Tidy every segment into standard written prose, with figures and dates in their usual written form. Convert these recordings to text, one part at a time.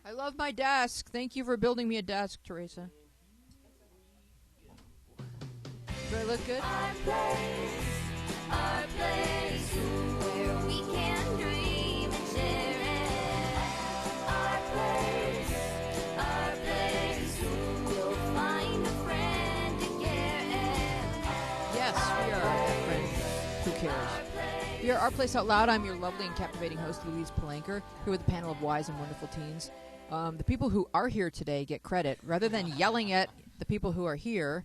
I love my desk. Thank you for building me a desk, Teresa. Do I look good? Our place, where we can dream and share it. Our place, we'll find a friend to care it. Yes, we are that friend. Who cares? We are Our Place Out Loud. I'm your lovely and captivating host, Louise Palanker, here with a panel of wise and wonderful teens. The people who are here today get credit. Rather than yelling at the people who are here,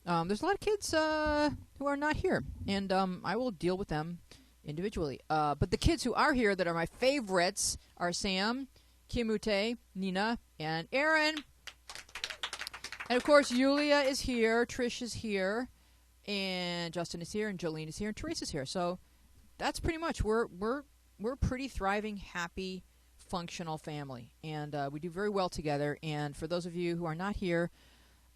there's a lot of kids who are not here, and I will deal with them individually. But the kids who are here that are my favorites are Sam, Kimute, Nina, and Aaron. And, of course, Yulia is here, Trish is here, and Justin is here, and Jolene is here, and Teresa's here. So that's pretty much, we're a pretty thriving, happy, functional family, and we do very well together. And for those of you who are not here,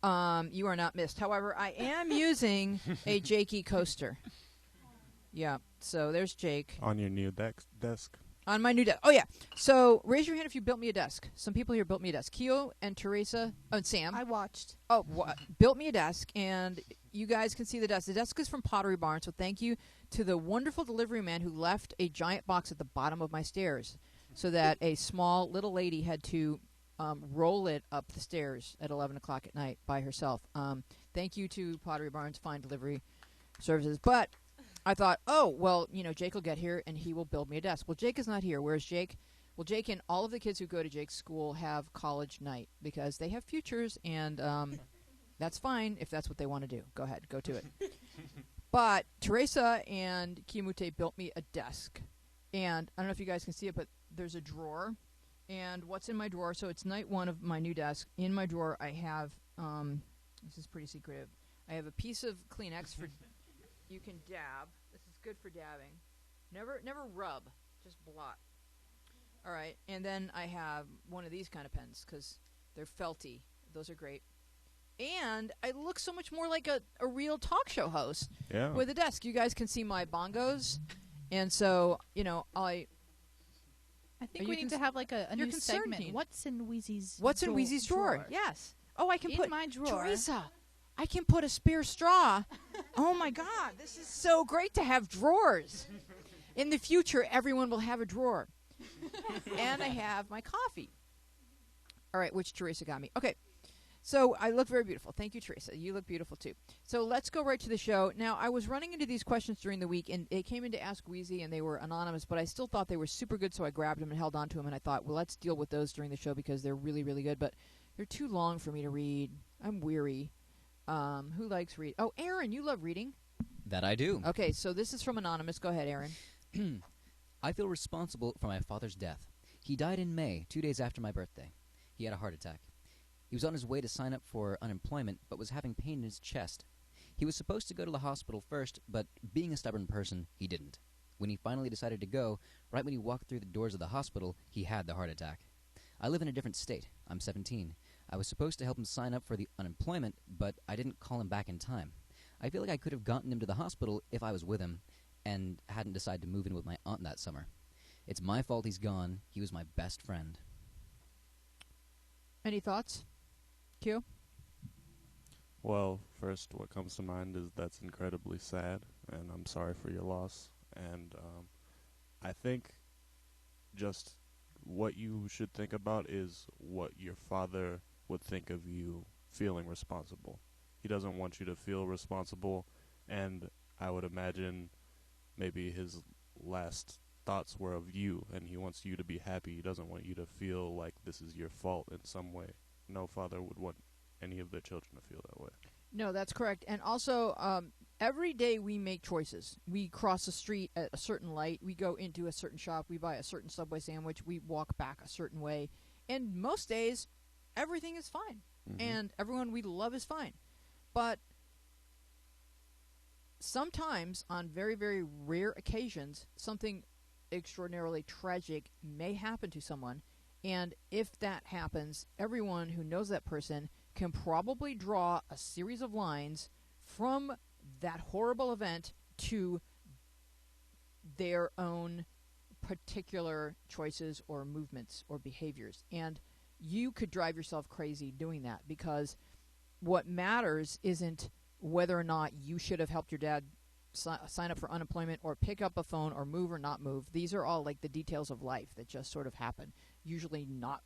you are not missed. However, I am using a Jakey coaster. Yeah, so there's Jake. On your new desk. On my new desk. Oh, yeah. So raise your hand if you built me a desk. Some people here built me a desk. Keo and Teresa and Sam. I watched. Built me a desk, and you guys can see the desk. The desk is from Pottery Barn, so thank you to the wonderful delivery man who left a giant box at the bottom of my stairs so that a small little lady had to roll it up the stairs at 11 o'clock at night by herself. Thank you to Pottery Barn's fine delivery services. But I thought, Jake will get here and he will build me a desk. Well, Jake is not here. Where's Jake? Well, Jake and all of the kids who go to Jake's school have college night because they have futures, and that's fine if that's what they want to do. Go ahead. Go to it. But Teresa and Kimute built me a desk. And I don't know if you guys can see it, but there's a drawer. And what's in my drawer? So it's night one of my new desk. In my drawer, I have, this is pretty secretive, I have a piece of Kleenex for, you can dab. This is good for dabbing. Never rub, just blot. All right, and then I have one of these kind of pens because they're felty. Those are great. And I look so much more like a real talk show host with a desk. You guys can see my bongos. And so, I think we need to have like a new segment. What's in Wheezy's drawer? Yes. Oh, I can in put my drawer. Teresa, I can put a spare straw. Oh my God, this is so great to have drawers. In the future, everyone will have a drawer. And I have my coffee. All right, which Teresa got me. Okay. So I look very beautiful. Thank you, Teresa. You look beautiful, too. So let's go right to the show. Now, I was running into these questions during the week, and they came in to Ask Wheezy, and they were anonymous, but I still thought they were super good, so I grabbed them and held on to them, and I thought, well, let's deal with those during the show because they're really, really good, but they're too long for me to read. I'm weary. Who likes read? Oh, Aaron, you love reading. That I do. Okay, so this is from Anonymous. Go ahead, Aaron. I feel responsible for my father's death. He died in May, 2 days after my birthday. He had a heart attack. He was on his way to sign up for unemployment, but was having pain in his chest. He was supposed to go to the hospital first, but being a stubborn person, he didn't. When he finally decided to go, right when he walked through the doors of the hospital, he had the heart attack. I live in a different state. I'm 17. I was supposed to help him sign up for the unemployment, but I didn't call him back in time. I feel like I could have gotten him to the hospital if I was with him and hadn't decided to move in with my aunt that summer. It's my fault he's gone. He was my best friend. Any thoughts? Q? Well, first, what comes to mind is that's incredibly sad, and I'm sorry for your loss. And I think just what you should think about is what your father would think of you feeling responsible. He doesn't want you to feel responsible, and I would imagine maybe his last thoughts were of you, and he wants you to be happy. He doesn't want you to feel like this is your fault in some way. No father would want any of their children to feel that way. No, that's correct. And also, every day we make choices. We cross the street at a certain light. We go into a certain shop. We buy a certain Subway sandwich. We walk back a certain way. And most days, everything is fine. Mm-hmm. And everyone we love is fine. But sometimes, on very, very rare occasions, something extraordinarily tragic may happen to someone. And if that happens, everyone who knows that person can probably draw a series of lines from that horrible event to their own particular choices or movements or behaviors. And you could drive yourself crazy doing that, because what matters isn't whether or not you should have helped your dad sign up for unemployment or pick up a phone or move or not move. These are all like the details of life that just sort of happen, usually not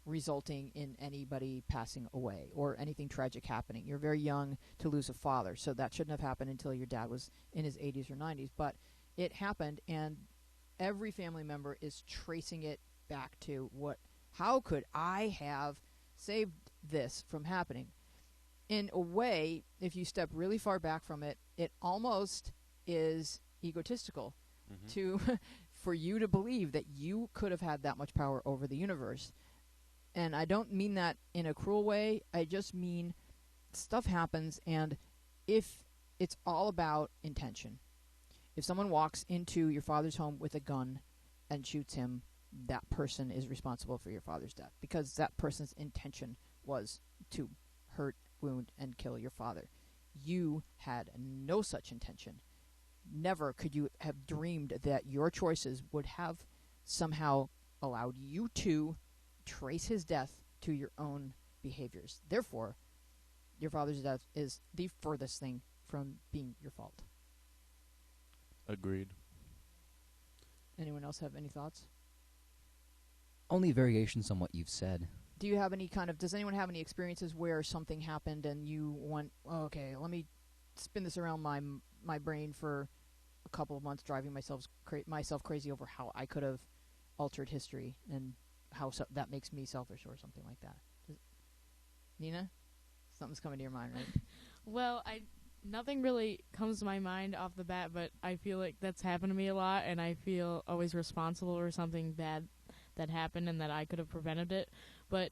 resulting in anybody passing away or anything tragic happening. You're very young to lose a father, so that shouldn't have happened until your dad was in his 80s or 90s. But it happened, and every family member is tracing it back to how could I have saved this from happening? In a way, if you step really far back from it, it almost is egotistical for you to believe that you could have had that much power over the universe. And I don't mean that in a cruel way. I just mean stuff happens, and if it's all about intention. If someone walks into your father's home with a gun and shoots him, that person is responsible for your father's death, because that person's intention was to hurt, wound, and kill your father. You had no such intention. Never could you have dreamed that your choices would have somehow allowed you to trace his death to your own behaviors. Therefore, your father's death is the furthest thing from being your fault. Agreed. Anyone else have any thoughts? Only variations on what you've said. Do you have any does anyone have any experiences where something happened and you went, oh, okay, let me spin this around my brain for a couple of months, driving myself crazy over how I could have altered history and how that makes me selfish or something like that? Nina? Something's coming to your mind, right? Well, nothing really comes to my mind off the bat, but I feel like that's happened to me a lot, and I feel always responsible for something bad that happened and that I could have prevented it. But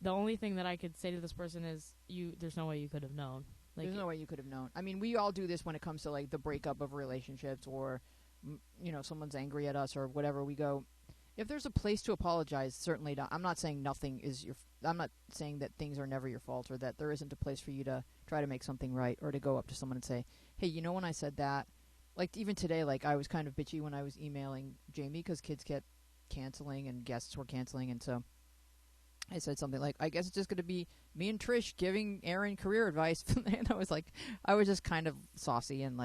the only thing that I could say to this person is, there's no way you could have known. There's no way you could have known. I mean, we all do this when it comes to like the breakup of relationships, or someone's angry at us or whatever. We go, if there's a place to apologize, certainly not. I'm not saying nothing is I'm not saying that things are never your fault, or that there isn't a place for you to try to make something right, or to go up to someone and say, hey, when I said that, like even today, like I was kind of bitchy when I was emailing Jamie because kids kept canceling and guests were canceling, and so I said something like, I guess it's just going to be me and Trish giving Aaron career advice. And I was just kind of saucy and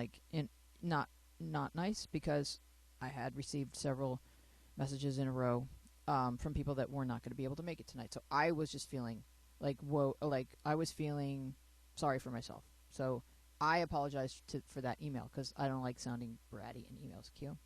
not nice, because I had received several messages in a row from people that were not going to be able to make it tonight. So I was just feeling I was feeling sorry for myself. So I apologized for that email, because I don't like sounding bratty in emails. Q?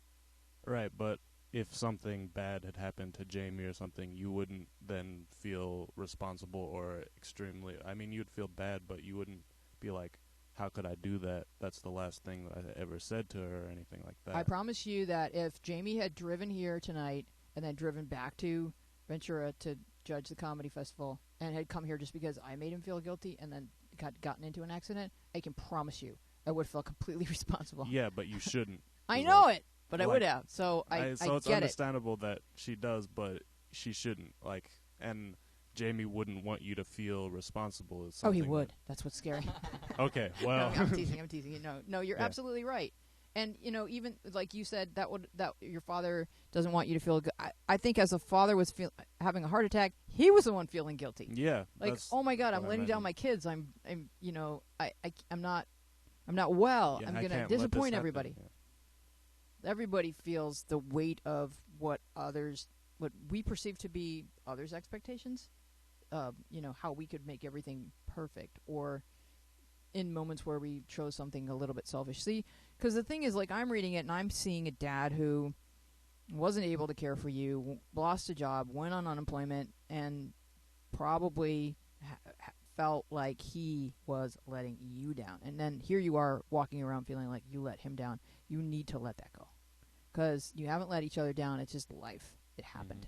Right, but if something bad had happened to Jamie or something, you wouldn't then feel responsible or extremely... I mean, you'd feel bad, but you wouldn't be like, how could I do that? That's the last thing that I ever said to her or anything like that. I promise you that if Jamie had driven here tonight and then driven back to Ventura to judge the comedy festival and had come here just because I made him feel guilty and then gotten into an accident, I can promise you I would feel completely responsible. Yeah, but you shouldn't. I know it, but I would have. So I so it's get understandable that she does, but she shouldn't. And Jamie wouldn't want you to feel responsible. Oh, he would. That's what's scary. Okay, well. No, I'm teasing. No, you're absolutely right. And even like you said, that your father doesn't want you to feel good. I think as a father was having a heart attack, he was the one feeling guilty. Yeah. Oh my God, I'm letting down my kids. I'm not well. Yeah, I'm going to disappoint everybody. Yeah. Everybody feels the weight of what we perceive to be others' expectations. How we could make everything perfect, or in moments where we chose something a little bit selfish. See, because the thing is, I'm reading it and I'm seeing a dad who wasn't able to care for you, lost a job, went on unemployment, and probably felt like he was letting you down. And then here you are walking around feeling like you let him down. You need to let that go, because you haven't let each other down. It's just life. It happened.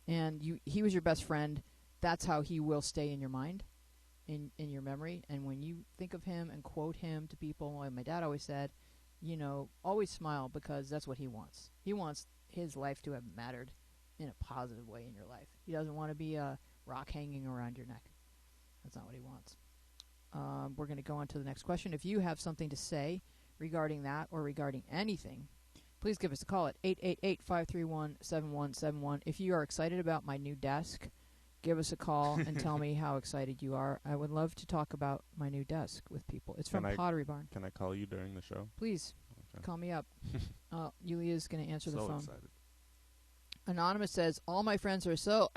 Mm-hmm. And he was your best friend. That's how he will stay in your mind, in your memory. And when you think of him and quote him to people, like my dad always said, always smile, because that's what he wants. He wants his life to have mattered in a positive way in your life. He doesn't want to be a rock hanging around your neck. That's not what he wants. We're going to go on to the next question. If you have something to say regarding that or regarding anything, please give us a call at 888-531-7171. If you are excited about my new desk, give us a call and tell me how excited you are. I would love to talk about my new desk with people. It's from Pottery Barn. Can I call you during the show? Please, call me up. Yulia's going to answer the phone. Excited. Anonymous says, all my friends are so...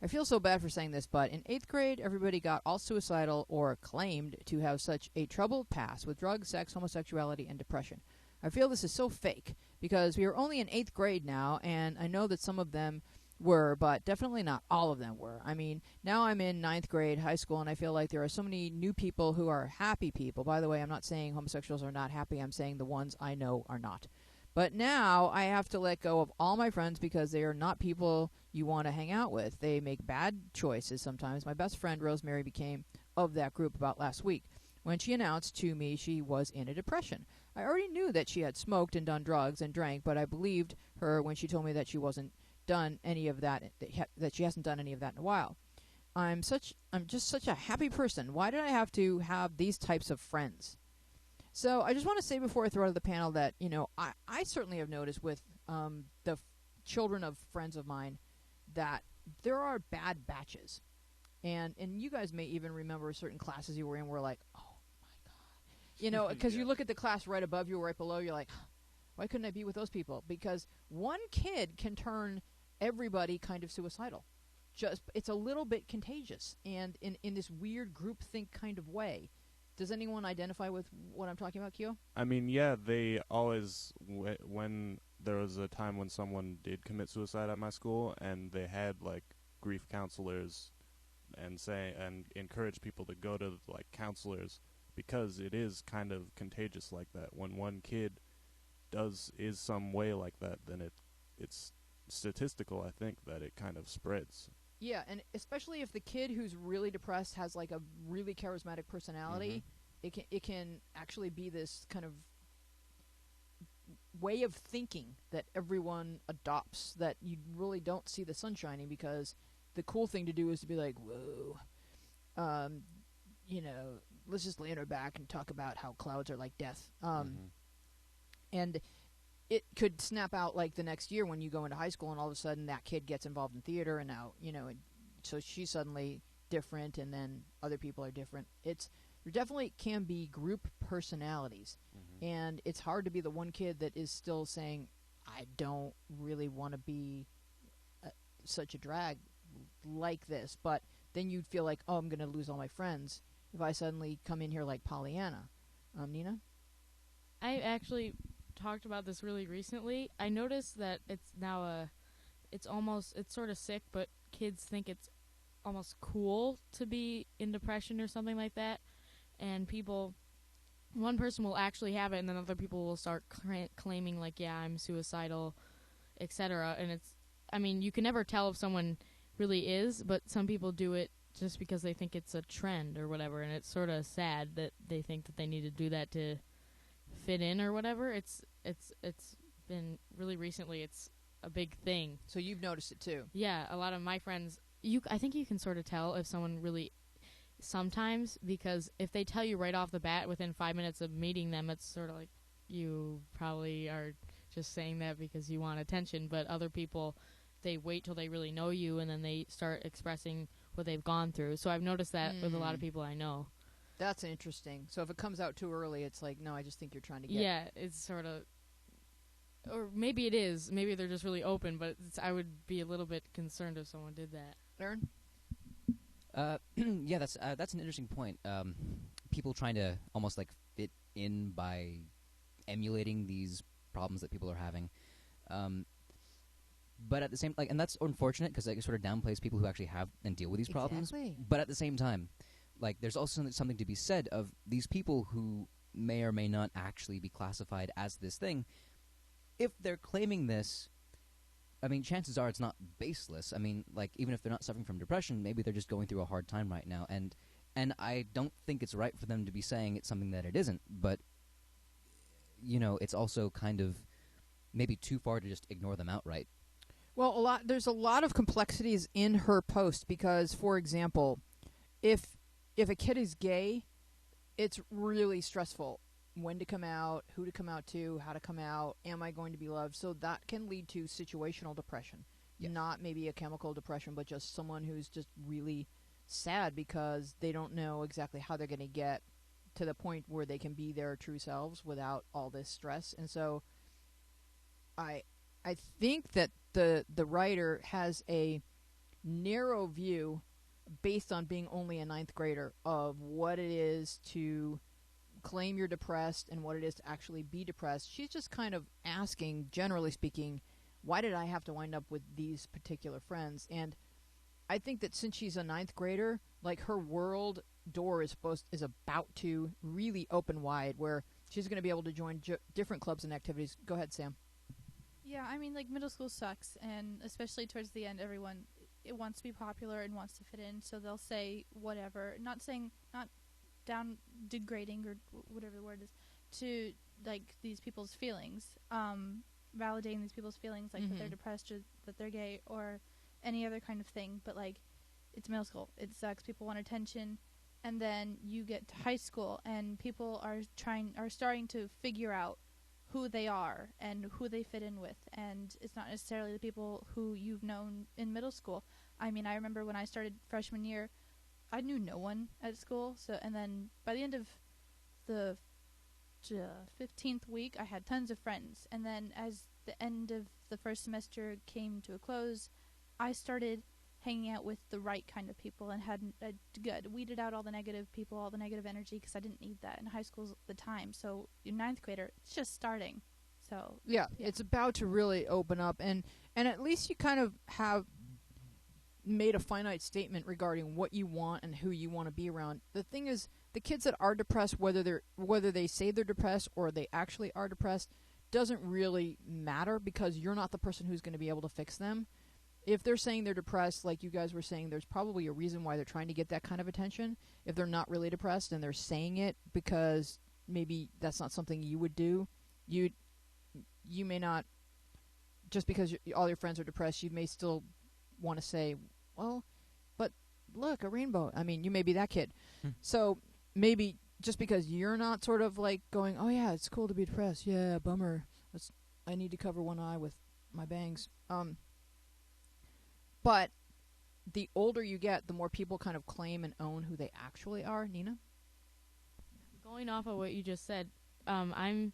I feel so bad for saying this, but in 8th grade, everybody got all suicidal or claimed to have such a troubled past with drugs, sex, homosexuality, and depression. I feel this is so fake because we are only in 8th grade now, and I know that some of them were, but definitely not all of them were. I mean, now I'm in 9th grade high school, and I feel like there are so many new people who are happy people. By the way, I'm not saying homosexuals are not happy. I'm saying the ones I know are not. But now I have to let go of all my friends because they are not people you want to hang out with. They make bad choices sometimes. My best friend, Rosemary, became of that group about last week when she announced to me she was in a depression. I already knew that she had smoked and done drugs and drank, but I believed her when she told me that she wasn't done any of that, that she hasn't done any of that in a while. I'm just such a happy person. Why did I have to have these types of friends? So I just want to say before I throw out of the panel that, you know, I certainly have noticed with the children of friends of mine that there are bad batches. And you guys may even remember certain classes you were in where like, oh, my God. You know, because you look at the class right above you or right below, you're like, why couldn't I be with those people? Because one kid can turn everybody kind of suicidal. It's a little bit contagious and in this weird groupthink kind of way. Does anyone identify with what I'm talking about, Kyo? I mean, yeah, they always, when there was a time when someone did commit suicide at my school, and they had, like, grief counselors and encourage people to go to, like, counselors, because it is kind of contagious like that. When one kid is some way like that, then it's statistical, I think, that it kind of spreads. Yeah, and especially if the kid who's really depressed has like a really charismatic personality, it can actually be this kind of way of thinking that everyone adopts, that you really don't see the sun shining, because the cool thing to do is to be like, whoa, you know, let's just lay on our back and talk about how clouds are like death. And it could snap out like the next year when you go into high school and all of a sudden that kid gets involved in theater and now, you know, so she's suddenly different and then other people are different. There definitely can be group personalities, and it's hard to be the one kid that is still saying, I don't really want to be such a drag like this, but then you'd feel like, oh, I'm going to lose all my friends if I suddenly come in here like Pollyanna. Nina? I actually talked about this really recently. I noticed that it's now it's sort of sick, but kids think it's almost cool to be in depression or something like that. And one person will actually have it, and then other people will start claiming like, yeah, I'm suicidal, etc. And I mean, you can never tell if someone really is, but some people do it just because they think it's a trend or whatever, and it's sort of sad that they think that they need to do that to fit in or whatever. It's been really recently, it's a big thing. So you've noticed it too? Yeah, a lot of my friends, I think you can sort of tell if someone really, sometimes, because if they tell you right off the bat within 5 minutes of meeting them, it's sort of like you probably are just saying that because you want attention. But other people, they wait till they really know you and then they start expressing what they've gone through. So I've noticed that with a lot of people I know. That's interesting. So if it comes out too early, it's like, no, I just think you're trying to get... Yeah, it's sort of... Or maybe it is. Maybe they're just really open, but I would be a little bit concerned if someone did that. Aaron? Yeah, that's an interesting point. People trying to almost like fit in by emulating these problems that people are having. But at the same, and that's unfortunate because it sort of downplays people who actually have and deal with these problems. But at the same time, like, there's also something to be said of these people who may or may not actually be classified as this thing. If they're claiming this, I mean, chances are it's not baseless. I mean, like, even if they're not suffering from depression, maybe they're just going through a hard time right now. And I don't think it's right for them to be saying it's something that it isn't. But, you know, it's also kind of maybe too far to just ignore them outright. Well, there's a lot of complexities in her post because, for example, if a kid is gay, it's really stressful. When to come out, who to come out to, how to come out, am I going to be loved? So that can lead to situational depression. Yes. Not maybe a chemical depression, but just someone who's just really sad because they don't know exactly how they're going to get to the point where they can be their true selves without all this stress. And so I think that the writer has a narrow view based on being only a ninth grader of what it is to claim you're depressed and what it is to actually be depressed. She's just kind of asking, generally speaking, why did I have to wind up with these particular friends? And I think that since she's a ninth grader, like her world door is about to really open wide, where she's going to be able to join different clubs and activities. Go ahead, Sam. Yeah, I mean, like, middle school sucks, and especially towards the end, everyone it wants to be popular and wants to fit in, so they'll say whatever. Not down degrading or whatever the word is to like these people's feelings, validating these people's feelings, like that they're depressed or that they're gay or any other kind of thing. But like, it's middle school. It sucks. People want attention, and then you get to high school, and people are starting to figure out who they are and who they fit in with, and it's not necessarily the people who you've known in middle school. I mean, I remember when I started freshman year, I knew no one at school, and then by the end of the 15th week, I had tons of friends, and then as the end of the first semester came to a close, I started hanging out with the right kind of people and had weeded out all the negative people, all the negative energy, because I didn't need that in high school the time. So in ninth grader, it's just starting. So yeah, it's about to really open up, and at least you kind of have made a finite statement regarding what you want and who you want to be around. The thing is, the kids that are depressed, whether they say they're depressed or they actually are depressed, doesn't really matter, because you're not the person who's going to be able to fix them. If they're saying they're depressed, like you guys were saying, there's probably a reason why they're trying to get that kind of attention. If they're not really depressed and they're saying it because maybe that's not something you would do, you may not, just because all your friends are depressed, you may still want to say, well, but look, a rainbow. I mean, you may be that kid. So maybe just because you're not sort of like going, oh yeah, it's cool to be depressed. Yeah, bummer. I need to cover one eye with my bangs. But the older you get, the more people kind of claim and own who they actually are. Nina? Going off of what you just said, I'm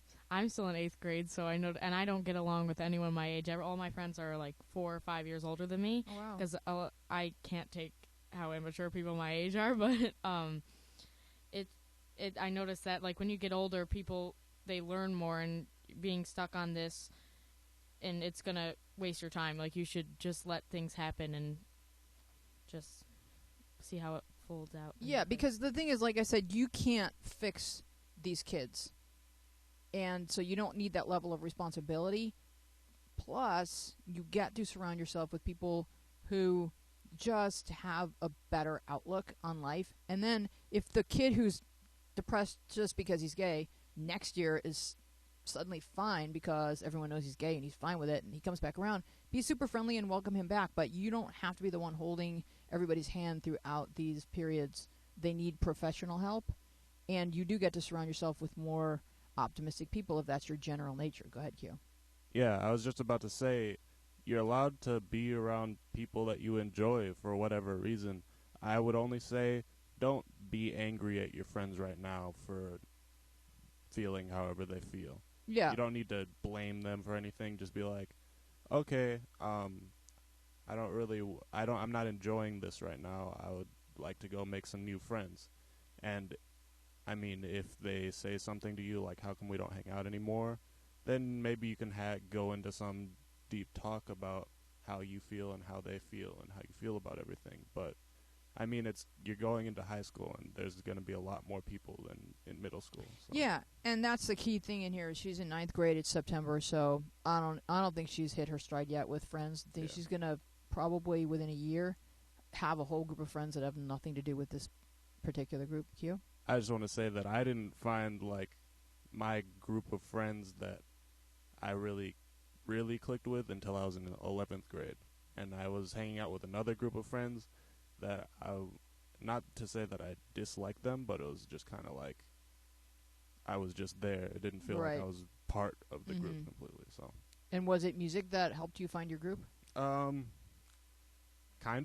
still in 8th grade, so I know, and I don't get along with anyone my age. All my friends are like 4 or 5 years older than me. Oh, wow. Because I can't take how immature people my age are. But I noticed that like when you get older, people, they learn more, and being stuck on this, and it's gonna waste your time. Like, you should just let things happen and just see how it folds out. Yeah, because the thing is, like I said, you can't fix these kids. And so you don't need that level of responsibility. Plus, you get to surround yourself with people who just have a better outlook on life. And then if the kid who's depressed just because he's gay next year is suddenly fine because everyone knows he's gay and he's fine with it, and he comes back around, be super friendly and welcome him back. But you don't have to be the one holding everybody's hand throughout these periods. They need professional help, and you do get to surround yourself with more optimistic people if that's your general nature. Go ahead, Q. Yeah, I was just about to say, you're allowed to be around people that you enjoy for whatever reason. I would only say, don't be angry at your friends right now for feeling however they feel. Yeah. You don't need to blame them for anything. Just be like, okay, I'm not enjoying this right now. I would like to go make some new friends. And I mean, if they say something to you like, how come we don't hang out anymore? Then maybe you can go into some deep talk about how you feel and how they feel and how you feel about everything. But I mean, you're going into high school, and there's going to be a lot more people than in middle school. So. Yeah, and that's the key thing in here. She's in 9th grade. It's September, so I don't think she's hit her stride yet with friends. I think she's going to probably within a year have a whole group of friends that have nothing to do with this particular group. Q? I just want to say that I didn't find like my group of friends that I really, really clicked with until I was in 11th grade, and I was hanging out with another group of friends that not to say that I disliked them, but it was just kind of like I was just there. It didn't feel like I was part of the group completely. So. And was it music that helped you find your group? Kind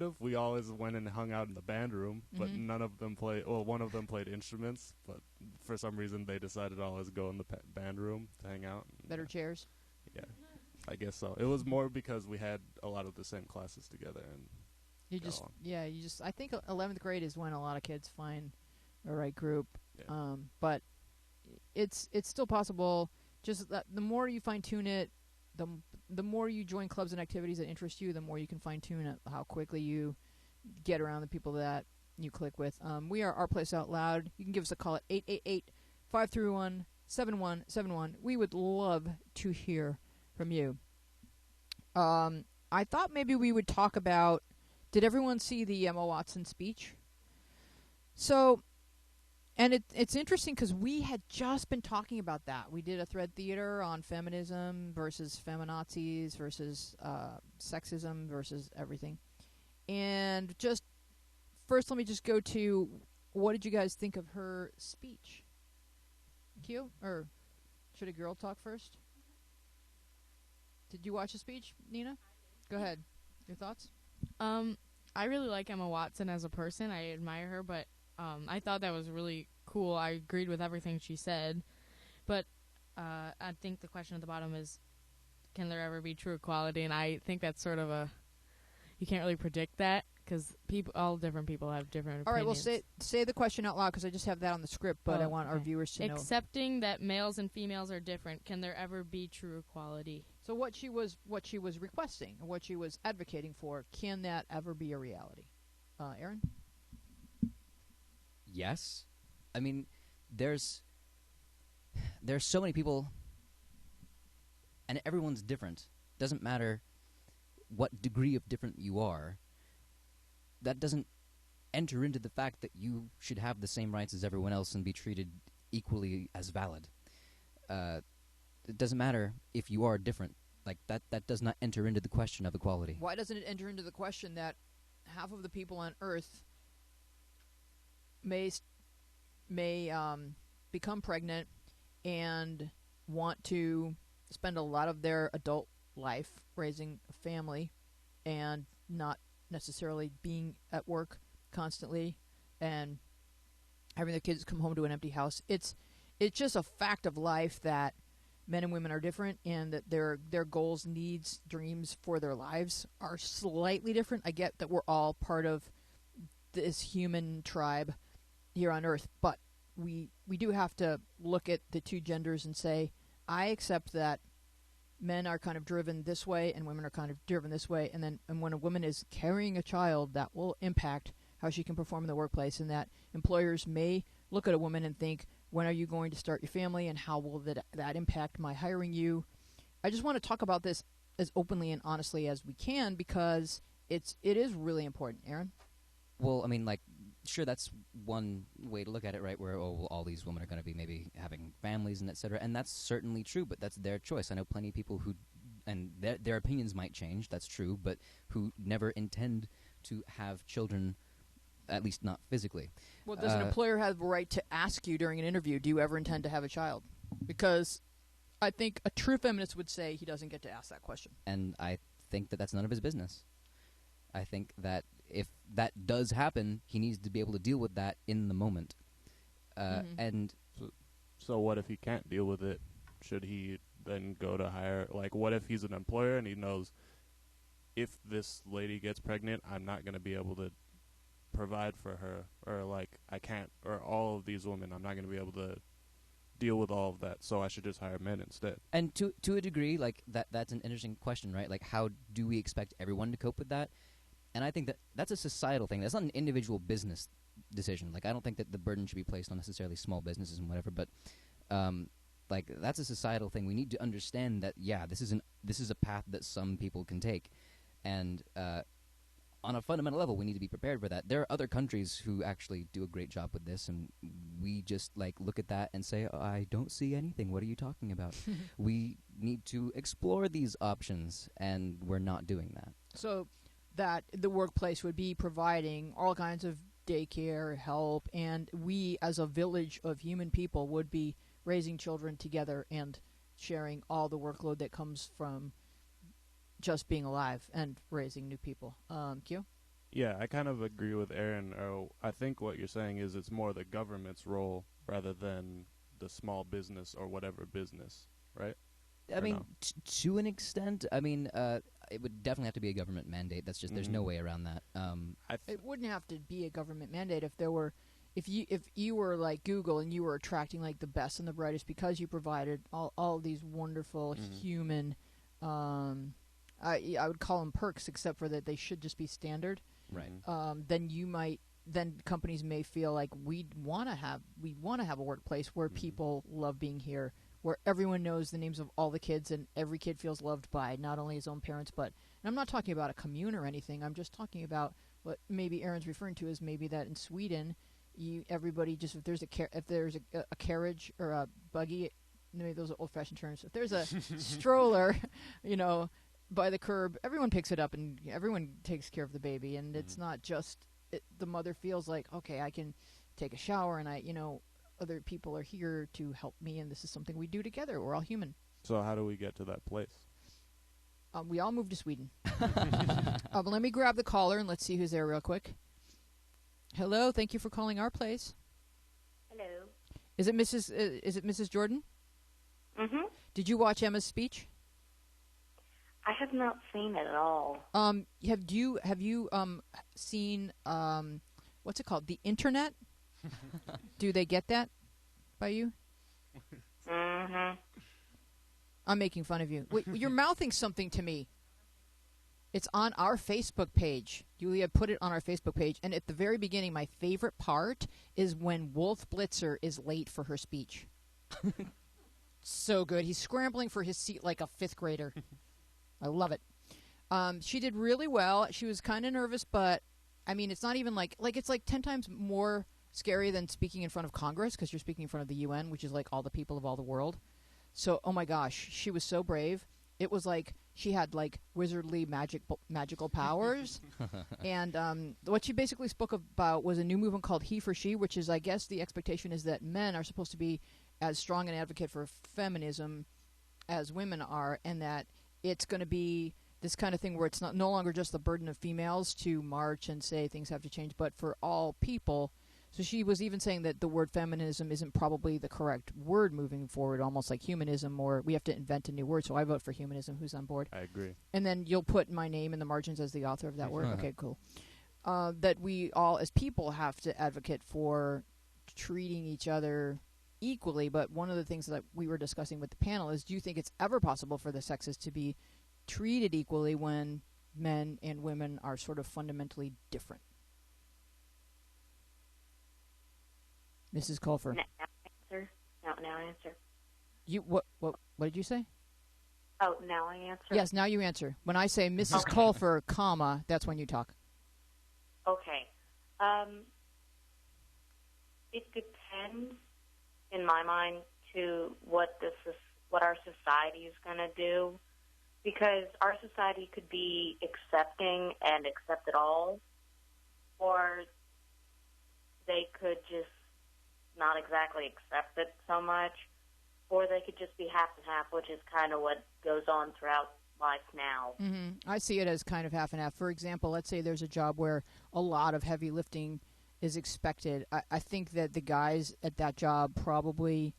of. We always went and hung out in the band room, but Mhm. none of them played. Well, one of them played instruments, but for some reason they decided to always go in the band room to hang out. And, Better chairs. Yeah, I guess so. It was more because we had a lot of the same classes together, and You Go just, on. yeah, you just. I think 11th grade is when a lot of kids find the right group. yeah. But it's still possible. Just that the more you fine tune it, the more you join clubs and activities that interest you, the more you can fine tune it. How quickly you get around the people that you click with. We are Our Place Out Loud. You can give us a call at 888-531-7171. We would love to hear from you. I thought maybe we would talk about. Did everyone see the Emma Watson speech? So, and it's interesting because we had just been talking about that. We did a thread theater on feminism versus feminazis versus sexism versus everything. And just first, let me just go to what did you guys think of her speech? Q? Or should a girl talk first? Did you watch the speech, Nina? Go ahead. Your thoughts? I really like Emma Watson as a person. I admire her, but I thought that was really cool. I agreed with everything she said. But I think the question at the bottom is, can there ever be true equality? And I think that's sort of you can't really predict that because all different people have different All right, opinions. well, say the question out loud because I just have that on the script, but Oh, I want our okay. viewers to know. Accepting that males and females are different, can there ever be true equality? So what she was requesting, what she was advocating for, can that ever be a reality? Aaron? Yes. I mean, there's so many people, and everyone's different. Doesn't matter what degree of different you are. That doesn't enter into the fact that you should have the same rights as everyone else and be treated equally as valid. It doesn't matter if you are different. Like that does not enter into the question of equality. Why doesn't it enter into the question that half of the people on Earth may become pregnant and want to spend a lot of their adult life raising a family and not necessarily being at work constantly and having their kids come home to an empty house? It's just a fact of life that men and women are different and that their goals, needs, dreams for their lives are slightly different. I get that we're all part of this human tribe here on Earth, but we do have to look at the two genders and say, I accept that men are kind of driven this way and women are kind of driven this way, and when a woman is carrying a child, that will impact how she can perform in the workplace, and that employers may look at a woman and think, when are you going to start your family, and how will that impact my hiring you? I just want to talk about this as openly and honestly as we can because it is really important. Aaron? Well, I mean, like, sure, that's one way to look at it, right? Where well, all these women are going to be maybe having families and et cetera, and that's certainly true. But that's their choice. I know plenty of people who, and their opinions might change. That's true, but who never intend to have children, at least not physically. Well, does an employer have the right to ask you during an interview, do you ever intend to have a child? Because I think a true feminist would say he doesn't get to ask that question. And I think that that's none of his business. I think that if that does happen, he needs to be able to deal with that in the moment. And So what if he can't deal with it? Should he then go to hire? Like, what if he's an employer and he knows if this lady gets pregnant, I'm not going to be able to provide for her, or like I can't, or all of these women, I'm not going to be able to deal with all of that, so I should just hire men instead. And to a degree, like that's an interesting question, right? Like, how do we expect everyone to cope with that? And I think that that's a societal thing. That's not an individual business decision. Like, I don't think that the burden should be placed on necessarily small businesses and whatever, but like that's a societal thing. We need to understand that this is a path that some people can take, and on a fundamental level, we need to be prepared for that. There are other countries who actually do a great job with this, and we just like look at that and say, oh, I don't see anything. What are you talking about? We need to explore these options, and we're not doing that. So that the workplace would be providing all kinds of daycare, help, and we as a village of human people would be raising children together and sharing all the workload that comes from just being alive and raising new people. Q? Yeah, I kind of agree with Aaron. I think what you're saying is it's more the government's role rather than the small business or whatever business, right? I Or mean, no? to an extent, I mean, it would definitely have to be a government mandate. That's just there's no Mhm. way around that. It wouldn't have to be a government mandate if there were, if you were like Google and you were attracting like the best and the brightest because you provided all these wonderful human, I would call them perks, except for that they should just be standard. Right. Then companies may feel like we want to have a workplace where people love being here, where everyone knows the names of all the kids and every kid feels loved by not only his own parents, but, and I'm not talking about a commune or anything. I'm just talking about what maybe Aaron's referring to is maybe that in Sweden, everybody just, if there's a carriage or a buggy, maybe those are old-fashioned terms. If there's a stroller, by the curb, everyone picks it up and everyone takes care of the baby, and it's not just the mother feels like, okay, I can take a shower and other people are here to help me, and this is something we do together. We're all human. So how do we get to that place? We all moved to Sweden. But let me grab the caller and let's see who's there real quick. Hello, thank you for calling our place. Hello. Is it Mrs. Jordan? Mm-hmm. Did you watch Emma's speech? I have not seen it at all. Have you seen what's it called? The internet? Do they get that by you? Mm-hmm. I'm making fun of you. Wait, you're mouthing something to me. It's on our Facebook page. Julia put it on our Facebook page, and at the very beginning, my favorite part is when Wolf Blitzer is late for her speech. So good. He's scrambling for his seat like a fifth grader. I love it. She did really well. She was kind of nervous, but I mean, it's not even like it's like 10 times more scary than speaking in front of Congress, because you're speaking in front of the UN, which is like all the people of all the world. So, oh my gosh, she was so brave. It was like she had like wizardly magical powers. And what she basically spoke about was a new movement called He for She, which is, I guess, the expectation is that men are supposed to be as strong an advocate for feminism as women are, and that it's going to be this kind of thing where it's no longer just the burden of females to march and say things have to change, but for all people. So she was even saying that the word feminism isn't probably the correct word moving forward, almost like humanism, or we have to invent a new word. So I vote for humanism. Who's on board? I agree. And then you'll put my name in the margins as the author of that word? Okay, cool. That we all, as people, have to advocate for treating each other equally. But one of the things that we were discussing with the panel is, do you think it's ever possible for the sexes to be treated equally when men and women are sort of fundamentally different? Mrs. Colfer. Now answer. You what did you say? Oh, now I answer? Yes, now you answer. When I say Mrs. Colfer, comma, that's when you talk. Okay. It depends, in my mind, to what our society is going to do, because our society could be accepting and accept it all, or they could just not exactly accept it so much, or they could just be half and half, which is kind of what goes on throughout life now. Mm-hmm. I see it as kind of half and half. For example, let's say there's a job where a lot of heavy lifting is expected. I think that the guys at that job probably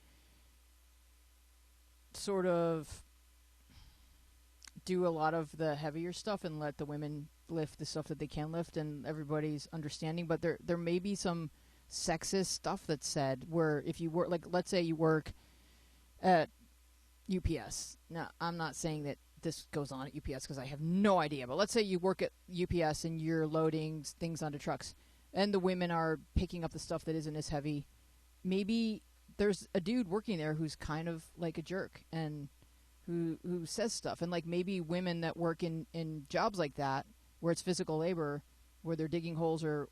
sort of do a lot of the heavier stuff and let the women lift the stuff that they can lift, and everybody's understanding. But there may be some sexist stuff that's said where if you work, like let's say you work at UPS. Now, I'm not saying that this goes on at UPS because I have no idea, but let's say you work at UPS and you're loading things onto trucks and the women are picking up the stuff that isn't as heavy. Maybe there's a dude working there who's kind of like a jerk and who says stuff, and like maybe women that work in jobs like that where it's physical labor, where they're digging holes or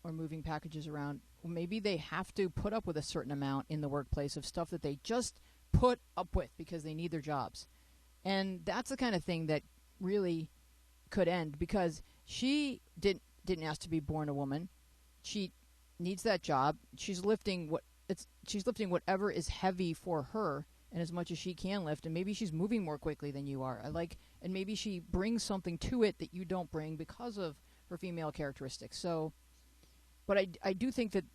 moving packages around, maybe they have to put up with a certain amount in the workplace of stuff that they just put up with because they need their jobs. And that's the kind of thing that really could end, because she didn't ask to be born a woman. She needs that job. She's lifting whatever is heavy for her and as much as she can lift, and maybe she's moving more quickly than you are. and maybe she brings something to it that you don't bring because of her female characteristics. So, but I do think that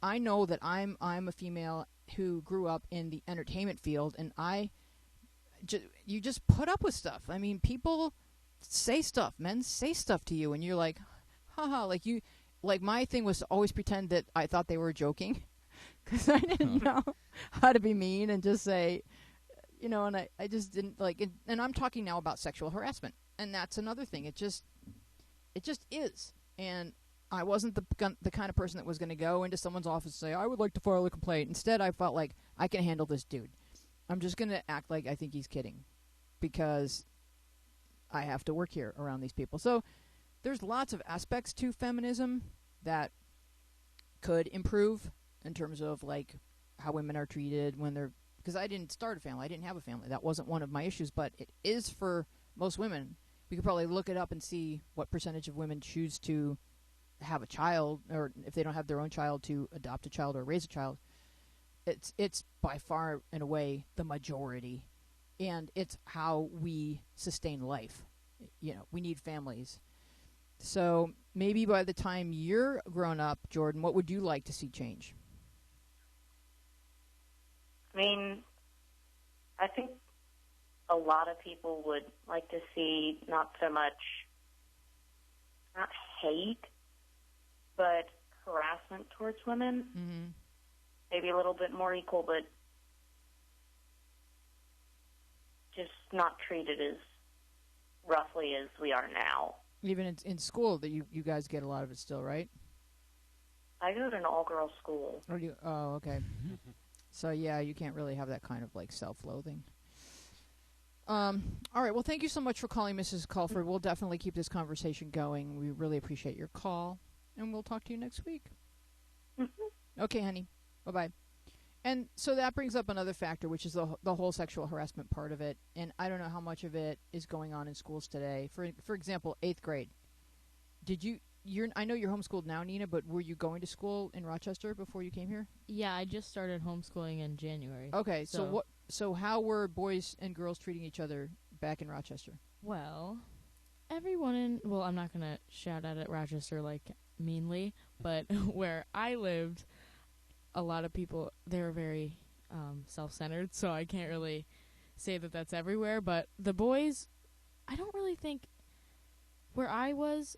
I know that I'm a female who grew up in the entertainment field, and you just put up with stuff. I mean, people say stuff, men say stuff to you, and you're like, haha, like my thing was to always pretend that I thought they were joking, because I didn't know how to be mean and just say, and I just didn't like it. And I'm talking now about sexual harassment, and that's another thing. It just is. And I wasn't the kind of person that was going to go into someone's office and say, I would like to file a complaint. Instead, I felt like I can handle this dude. I'm just going to act like I think he's kidding, because I have to work here around these people. So there's lots of aspects to feminism that could improve in terms of like how women are treated when they're, because I didn't start a family. I didn't have a family. That wasn't one of my issues, but it is for most women. We could probably look it up and see what percentage of women choose to have a child, or if they don't have their own child, to adopt a child or raise a child. It's by far and away the majority, and it's how we sustain life. We need families. So maybe by the time you're grown up, Jordan, what would you like to see change? I mean, I think a lot of people would like to see not so much, not hate, but harassment towards women. Mm-hmm. Maybe a little bit more equal, but just not treated as roughly as we are now. Even in school, that you guys get a lot of it still, right? I go to an all-girls school. Oh, okay. So yeah, you can't really have that kind of like self-loathing. All right. Well, thank you so much for calling, Mrs. Culford. We'll definitely keep this conversation going. We really appreciate your call, and we'll talk to you next week. Mm-hmm. Okay, honey. Bye-bye. And so that brings up another factor, which is the whole sexual harassment part of it. And I don't know how much of it is going on in schools today. For example, 8th grade. I know you're homeschooled now, Nina, but were you going to school in Rochester before you came here? Yeah, I just started homeschooling in January. Okay, so how were boys and girls treating each other back in Rochester? Well, I'm not going to shout out at Rochester like meanly, but where I lived, a lot of people, they were very self-centered, so I can't really say that that's everywhere. But the boys, I don't really think where I was,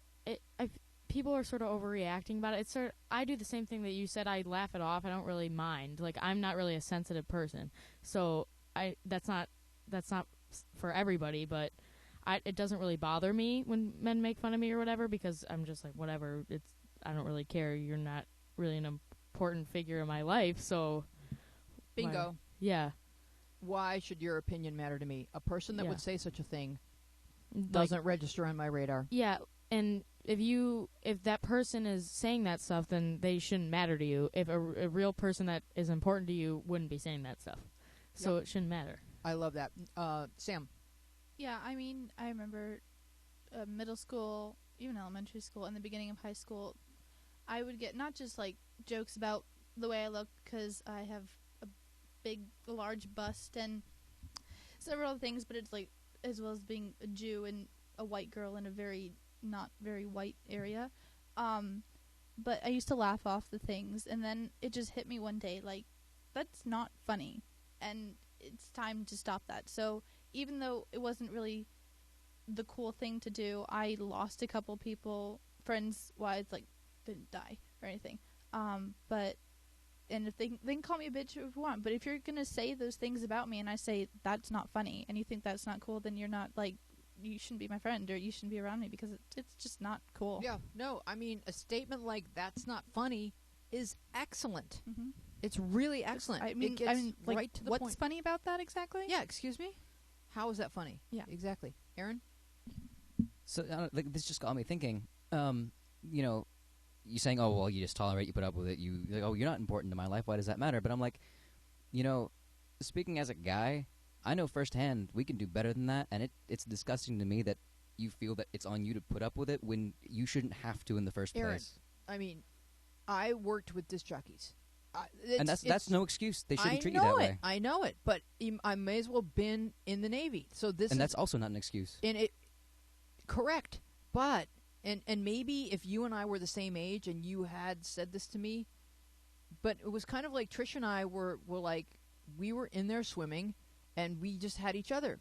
people are sort of overreacting about it. I do the same thing that you said. I laugh it off. I don't really mind. Like, I'm not really a sensitive person, so that's not for everybody. But it doesn't really bother me when men make fun of me or whatever, because I'm just like, whatever. I don't really care. You're not really an important figure in my life, so Bingo. Yeah. Why should your opinion matter to me? A person that Yeah. would say such a thing Like, doesn't register on my radar. yeah, and if that person is saying that stuff, then they shouldn't matter to you. If a real person that is important to you wouldn't be saying that stuff, so it shouldn't matter. I love that. Sam. Yeah, I mean, I remember middle school, even elementary school, and the beginning of high school, I would get not just like jokes about the way I look, because I have a large bust and several other things, but it's like, as well as being a Jew and a white girl in a very not very white area. But I used to laugh off the things, and then it just hit me one day, like, that's not funny, and it's time to stop that. So even though it wasn't really the cool thing to do, I lost a couple people, friends-wise, like, didn't die or anything. And if they can call me a bitch if you want, but if you're gonna say those things about me and I say that's not funny and you think that's not cool, then you're not, like, you shouldn't be my friend, or you shouldn't be around me, because it's just not cool. Yeah, no, I mean, a statement like that's not funny is excellent. Mm-hmm. It's really excellent. I mean, it gets like, right to the what's point. funny about that exactly? Yeah, excuse me? How is that funny? Yeah. Exactly. Aaron? So this just got me thinking. You saying, "Oh well, you just tolerate, you put up with it." You like, "Oh, you're not important to my life. Why does that matter?" But I'm like, speaking as a guy, I know firsthand we can do better than that, and it's disgusting to me that you feel that it's on you to put up with it when you shouldn't have to in the first Aaron, place. I mean, I worked with disc jockeys, And that's no excuse. They shouldn't I treat you know that it. way. I know it, but I may as well been in the Navy. So this And is, that's also not an excuse. and it correct. But and maybe if you and I were the same age and you had said this to me, but it was kind of like Trish and I were like, we were in there swimming, and we just had each other,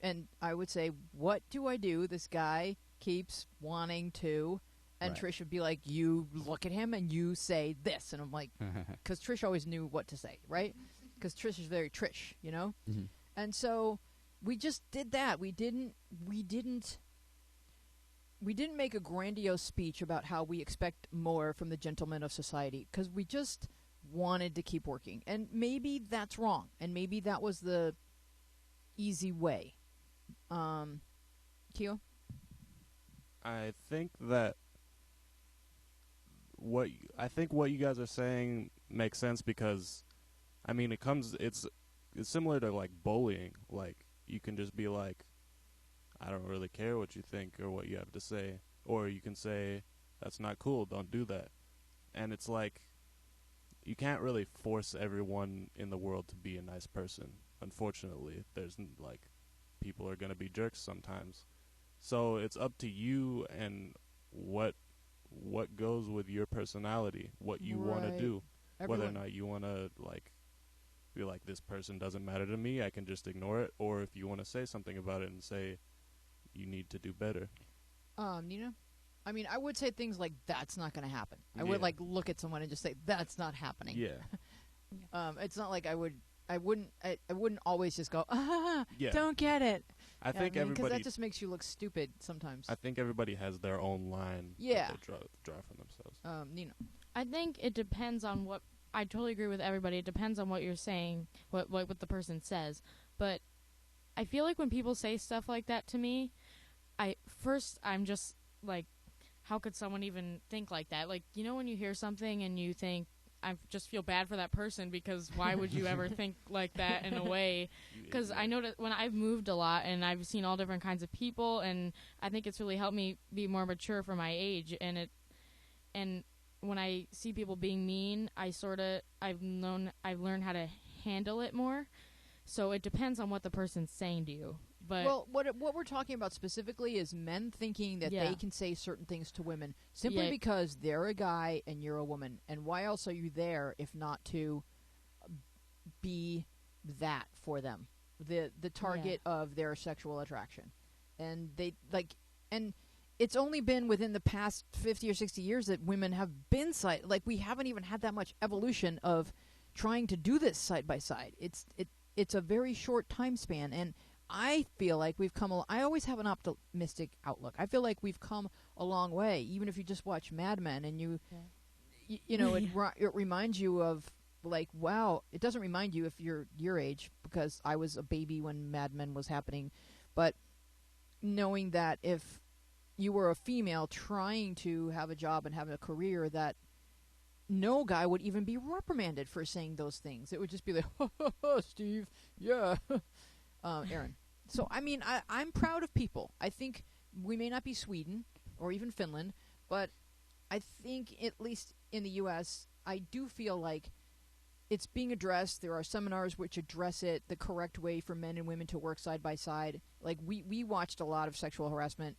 and I would say, what do I do? This guy keeps wanting to. And Right. Trish would be like, you look at him and you say this. And I'm like, because Trish always knew what to say, right? Because Trish is very Trish, you know? Mhm. And so we just did that. We didn't make a grandiose speech about how we expect more from the gentlemen of society, because we just wanted to keep working. And maybe that's wrong. And maybe that was the easy way. Keo? I think that what you guys are saying makes sense because, I mean, it's similar to like bullying. Like you can just be like, I don't really care what you think or what you have to say, or you can say that's not cool, don't do that. And it's like you can't really force everyone in the world to be a nice person. Unfortunately, there's like people are going to be jerks sometimes. So it's up to you and what goes with your personality, what you want to Right. do. Whether or Everyone- not you want to like be like, this person doesn't matter to me, I can just ignore it, or if you want to say something about it and say you need to do better. Nina? I mean, I would say things like, that's not going to happen. I would Yeah. like look at someone and just say, that's not happening. Yeah. It's not like I wouldn't always just go, Yeah. don't get it. I think because everybody that just makes you look stupid sometimes. I think everybody has their own line Yeah. that they draw for themselves. Nina. I think it depends on what. I totally agree with everybody. It depends on what you're saying, what the person says. But I feel like when people say stuff like that to me, I'm just like, how could someone even think like that? Like, you know, when you hear something and you think, I just feel bad for that person because why would you ever think like that in a way? Because I know that when I've moved a lot and I've seen all different kinds of people, and I think it's really helped me be more mature for my age. And when I see people being mean, I've learned how to handle it more. So it depends on what the person's saying to you. But Well, what we're talking about specifically is men thinking that Yeah. they can say certain things to women simply Yeah. because they're a guy and you're a woman. And why else are you there if not to be that for them, the target of their sexual attraction? And and it's only been within the past 50 or 60 years that women have been like, we haven't even had that much evolution of trying to do this side by side. It's a very short time span, and I feel like we've come. I always have an optimistic outlook. I feel like we've come a long way, even if you just watch Mad Men and you know, it reminds you of like, wow. It doesn't remind you if you're your age, because I was a baby when Mad Men was happening, but knowing that if you were a female trying to have a job and have a career, that no guy would even be reprimanded for saying those things. It would just be like, Steve, yeah. Aaron. So, I mean, I'm proud of people. I think we may not be Sweden or even Finland, but I think, at least in the U.S., I do feel like it's being addressed. There are seminars which address it the correct way for men and women to work side by side. Like, we watched a lot of sexual harassment.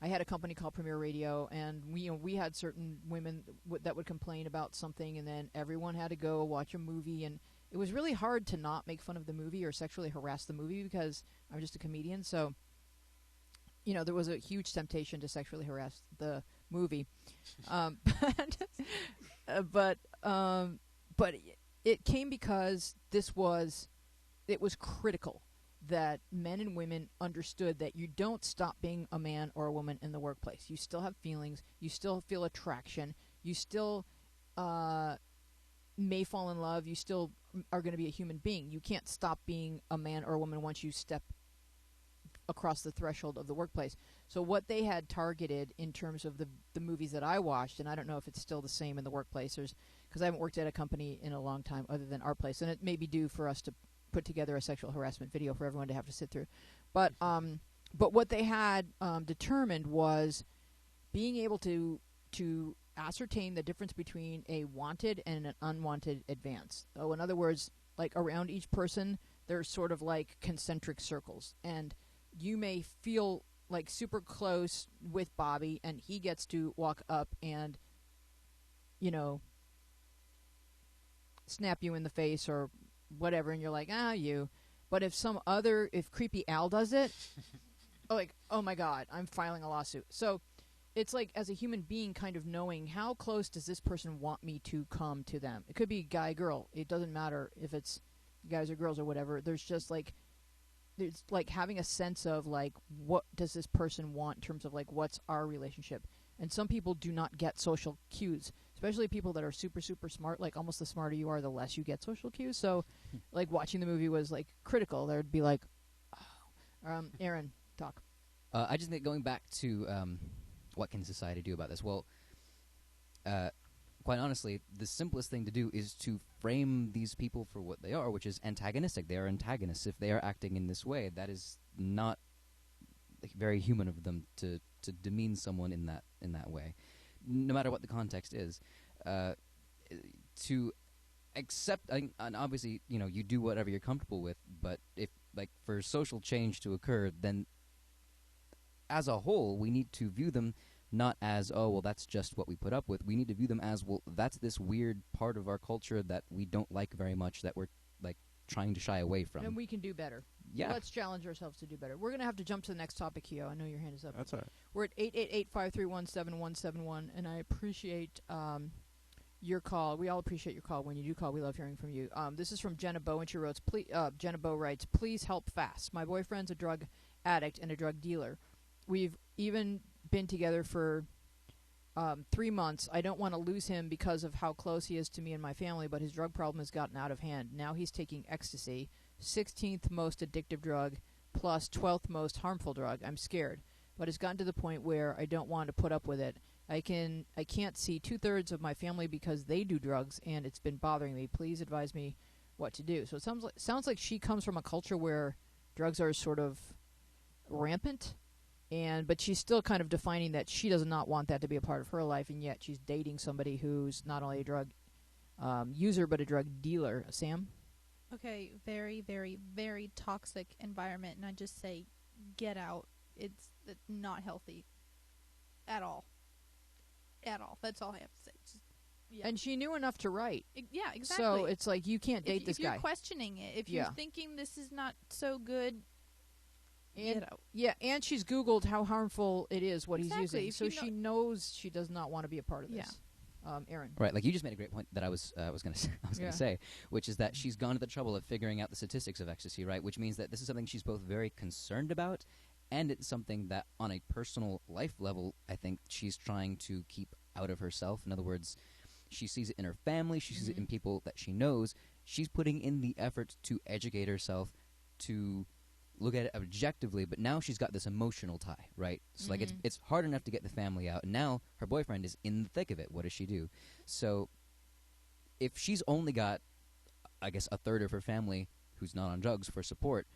I had a company called Premier Radio, and we had certain women that would complain about something, and then everyone had to go watch a movie, and it was really hard to not make fun of the movie or sexually harass the movie because I'm just a comedian. So, you know, there was a huge temptation to sexually harass the movie. But it came because it was critical that men and women understood that you don't stop being a man or a woman in the workplace. You still have feelings. You still feel attraction. You still may fall in love. You still are going to be a human being. You can't stop being a man or a woman once you step across the threshold of the workplace. So what they had targeted in terms of the movies that I watched, and I don't know if it's still the same in the workplace, because I haven't worked at a company in a long time other than our place, and it may be due for us to put together a sexual harassment video for everyone to have to sit through. But what they had determined was being able to ascertain the difference between a wanted and an unwanted advance. So in other words, like around each person, there's sort of like concentric circles. And you may feel like super close with Bobby, and he gets to walk up and, you know, snap you in the face or whatever, and you're like, you. But if creepy Al does it, like, oh my God, I'm filing a lawsuit. So it's like, as a human being, kind of knowing how close does this person want me to come to them. It could be guy, girl. It doesn't matter if it's guys or girls or whatever. There's like having a sense of like, what does this person want in terms of like, what's our relationship? And some people do not get social cues, especially people that are super, super smart. Like, almost the smarter you are, the less you get social cues. So, like, watching the movie was, like, critical. There would be like, Aaron, talk. I just think going back to what can society do about this? Well, quite honestly, the simplest thing to do is to frame these people for what they are, which is antagonistic. They are antagonists. If they are acting in this way, that is not like, very human of them to demean someone in that way, no matter what the context is. To accept, and obviously, you know, you do whatever you're comfortable with, but if, like, for social change to occur, then as a whole, we need to view them not as, oh, well, that's just what we put up with. We need to view them as, well, that's this weird part of our culture that we don't like very much, that we're, like, trying to shy away from. And we can do better. Yeah. Let's challenge ourselves to do better. We're going to have to jump to the next topic, Kyo. I know your hand is up. That's all right. We're at 888-531-7171, and I appreciate your call. We all appreciate your call. When you do call, we love hearing from you. This is from Jenna Bow, and she writes, Jenna Bow writes, please help fast. My boyfriend's a drug addict and a drug dealer. We've even been together for 3 months. I don't want to lose him because of how close he is to me and my family, but his drug problem has gotten out of hand. Now he's taking ecstasy, 16th most addictive drug, plus 12th most harmful drug. I'm scared, but it's gotten to the point where I don't want to put up with it. I can't see 2/3 of my family because they do drugs, and it's been bothering me. Please advise me what to do. So it sounds like she comes from a culture where drugs are sort of rampant, but she's still kind of defining that she does not want that to be a part of her life, and yet she's dating somebody who's not only a drug user but a drug dealer. Sam? Okay, very, very, very toxic environment, and I just say, get out. It's not healthy at all. At all. That's all I have to say. Just, yeah. And she knew enough to write. Yeah, exactly. So it's like, you can't date this guy. If guy. you're questioning it, if you're thinking this is not so good, and, yeah, and she's Googled how harmful it is, what he's using. If so she knows she does not want to be a part of this. Aaron. Right, like you just made a great point that I was going to say, which is that she's gone to the trouble of figuring out the statistics of ecstasy, right? Which means that this is something she's both very concerned about, and it's something that, on a personal life level, I think she's trying to keep out of herself. In other words, she sees it in her family, she sees it in people that she knows. She's putting in the effort to educate herself, to look at it objectively, but now she's got this emotional tie, right? So like it's hard enough to get the family out, and now her boyfriend is in the thick of it. What does she do? So if she's only got, I guess, 1/3 of her family who's not on drugs for support,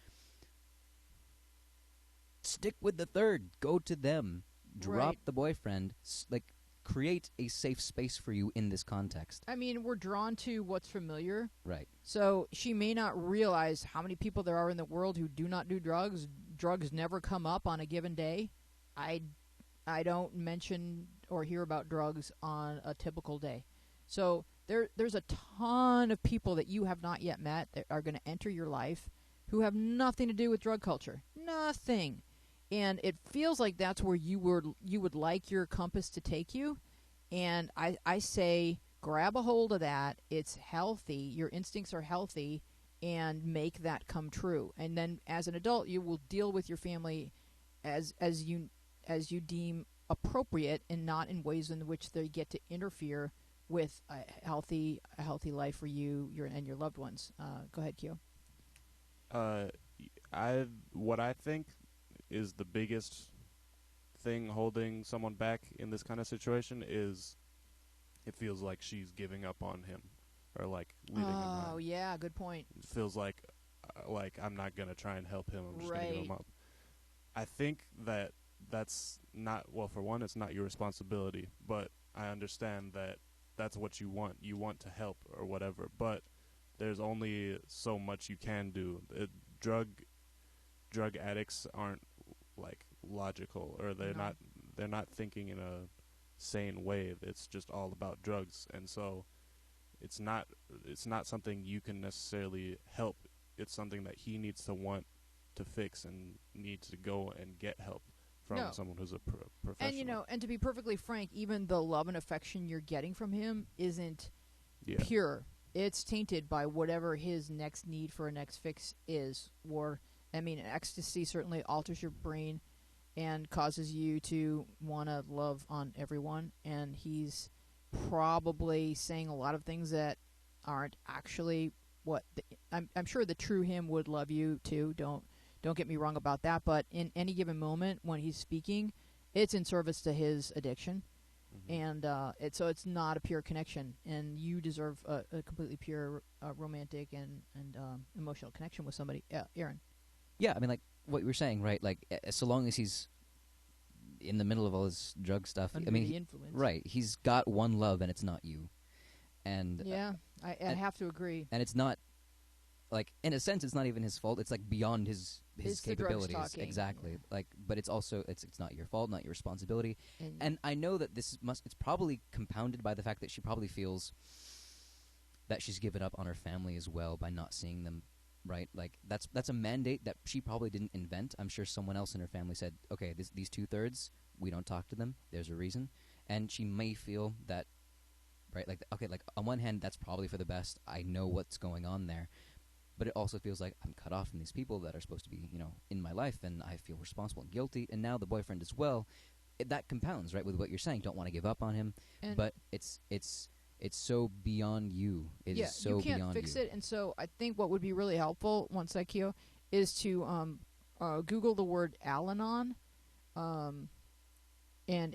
stick with the third. Go to them. Drop the boyfriend. Create a safe space for you in this context. I mean, we're drawn to what's familiar. Right. So she may not realize how many people there are in the world who do not do drugs. Drugs never come up on a given day. I don't mention or hear about drugs on a typical day. So there's a ton of people that you have not yet met that are going to enter your life who have nothing to do with drug culture. Nothing. And it feels like that's where you would like your compass to take you. And I say, grab a hold of that. It's healthy. Your instincts are healthy, and make that come true. And then as an adult, you will deal with your family as you deem appropriate, and not in ways in which they get to interfere with a healthy life for you and your loved ones. Go ahead, Kyo. What I think is the biggest thing holding someone back in this kind of situation is it feels like she's giving up on him, or like leaving him on. Oh, yeah, good point. It feels like I'm not going to try and help him. I'm just going to give him up. I think that's not, well, for one, it's not your responsibility, but I understand that that's what you want. You want to help or whatever, but there's only so much you can do. Drug addicts aren't like logical, or No. they're not thinking in a sane way. It's just all about drugs, and so it's not something you can necessarily help. It's something that he needs to want to fix and needs to go and get help from No. someone who's a professional. And, you know, and to be perfectly frank, even the love and affection you're getting from him isn't yeah. pure. It's tainted by whatever his next need for a next fix is. Or, I mean, ecstasy certainly alters your brain and causes you to want to love on everyone. And he's probably saying a lot of things that aren't actually what I'm sure the true him would love you too. Don't get me wrong about that. But in any given moment when he's speaking, it's in service to his addiction. And so it's not a pure connection, and you deserve a completely pure romantic and emotional connection with somebody. Aaron. Yeah, I mean, like what you were saying, right? Like, so long as he's in the middle of all his drug stuff, Under I mean, the influence. right? He's got one love, and it's not you. And Yeah, I have to agree. and it's not like, in a sense, it's not even his fault. It's like beyond his It's the drugs capabilities. talking, Exactly. yeah. Like, but it's also it's not your fault, not your responsibility. And, And I know that it's probably compounded by the fact that she probably feels that she's given up on her family as well by not seeing them, right? Like that's a mandate that she probably didn't invent. I'm sure someone else in her family said, "Okay, these 2/3, we don't talk to them. There's a reason." And she may feel that, right? Like, okay, like on one hand, that's probably for the best. I know what's going on there. But it also feels like I'm cut off from these people that are supposed to be, you know, in my life, and I feel responsible and guilty. And now the boyfriend as well. That compounds, right, with what you're saying. Don't want to give up on him, and but it's so beyond you. It yeah, is so you can't beyond fix you. it. And so I think what would be really helpful, one sec, Kyo, is to Google the word Al-Anon. And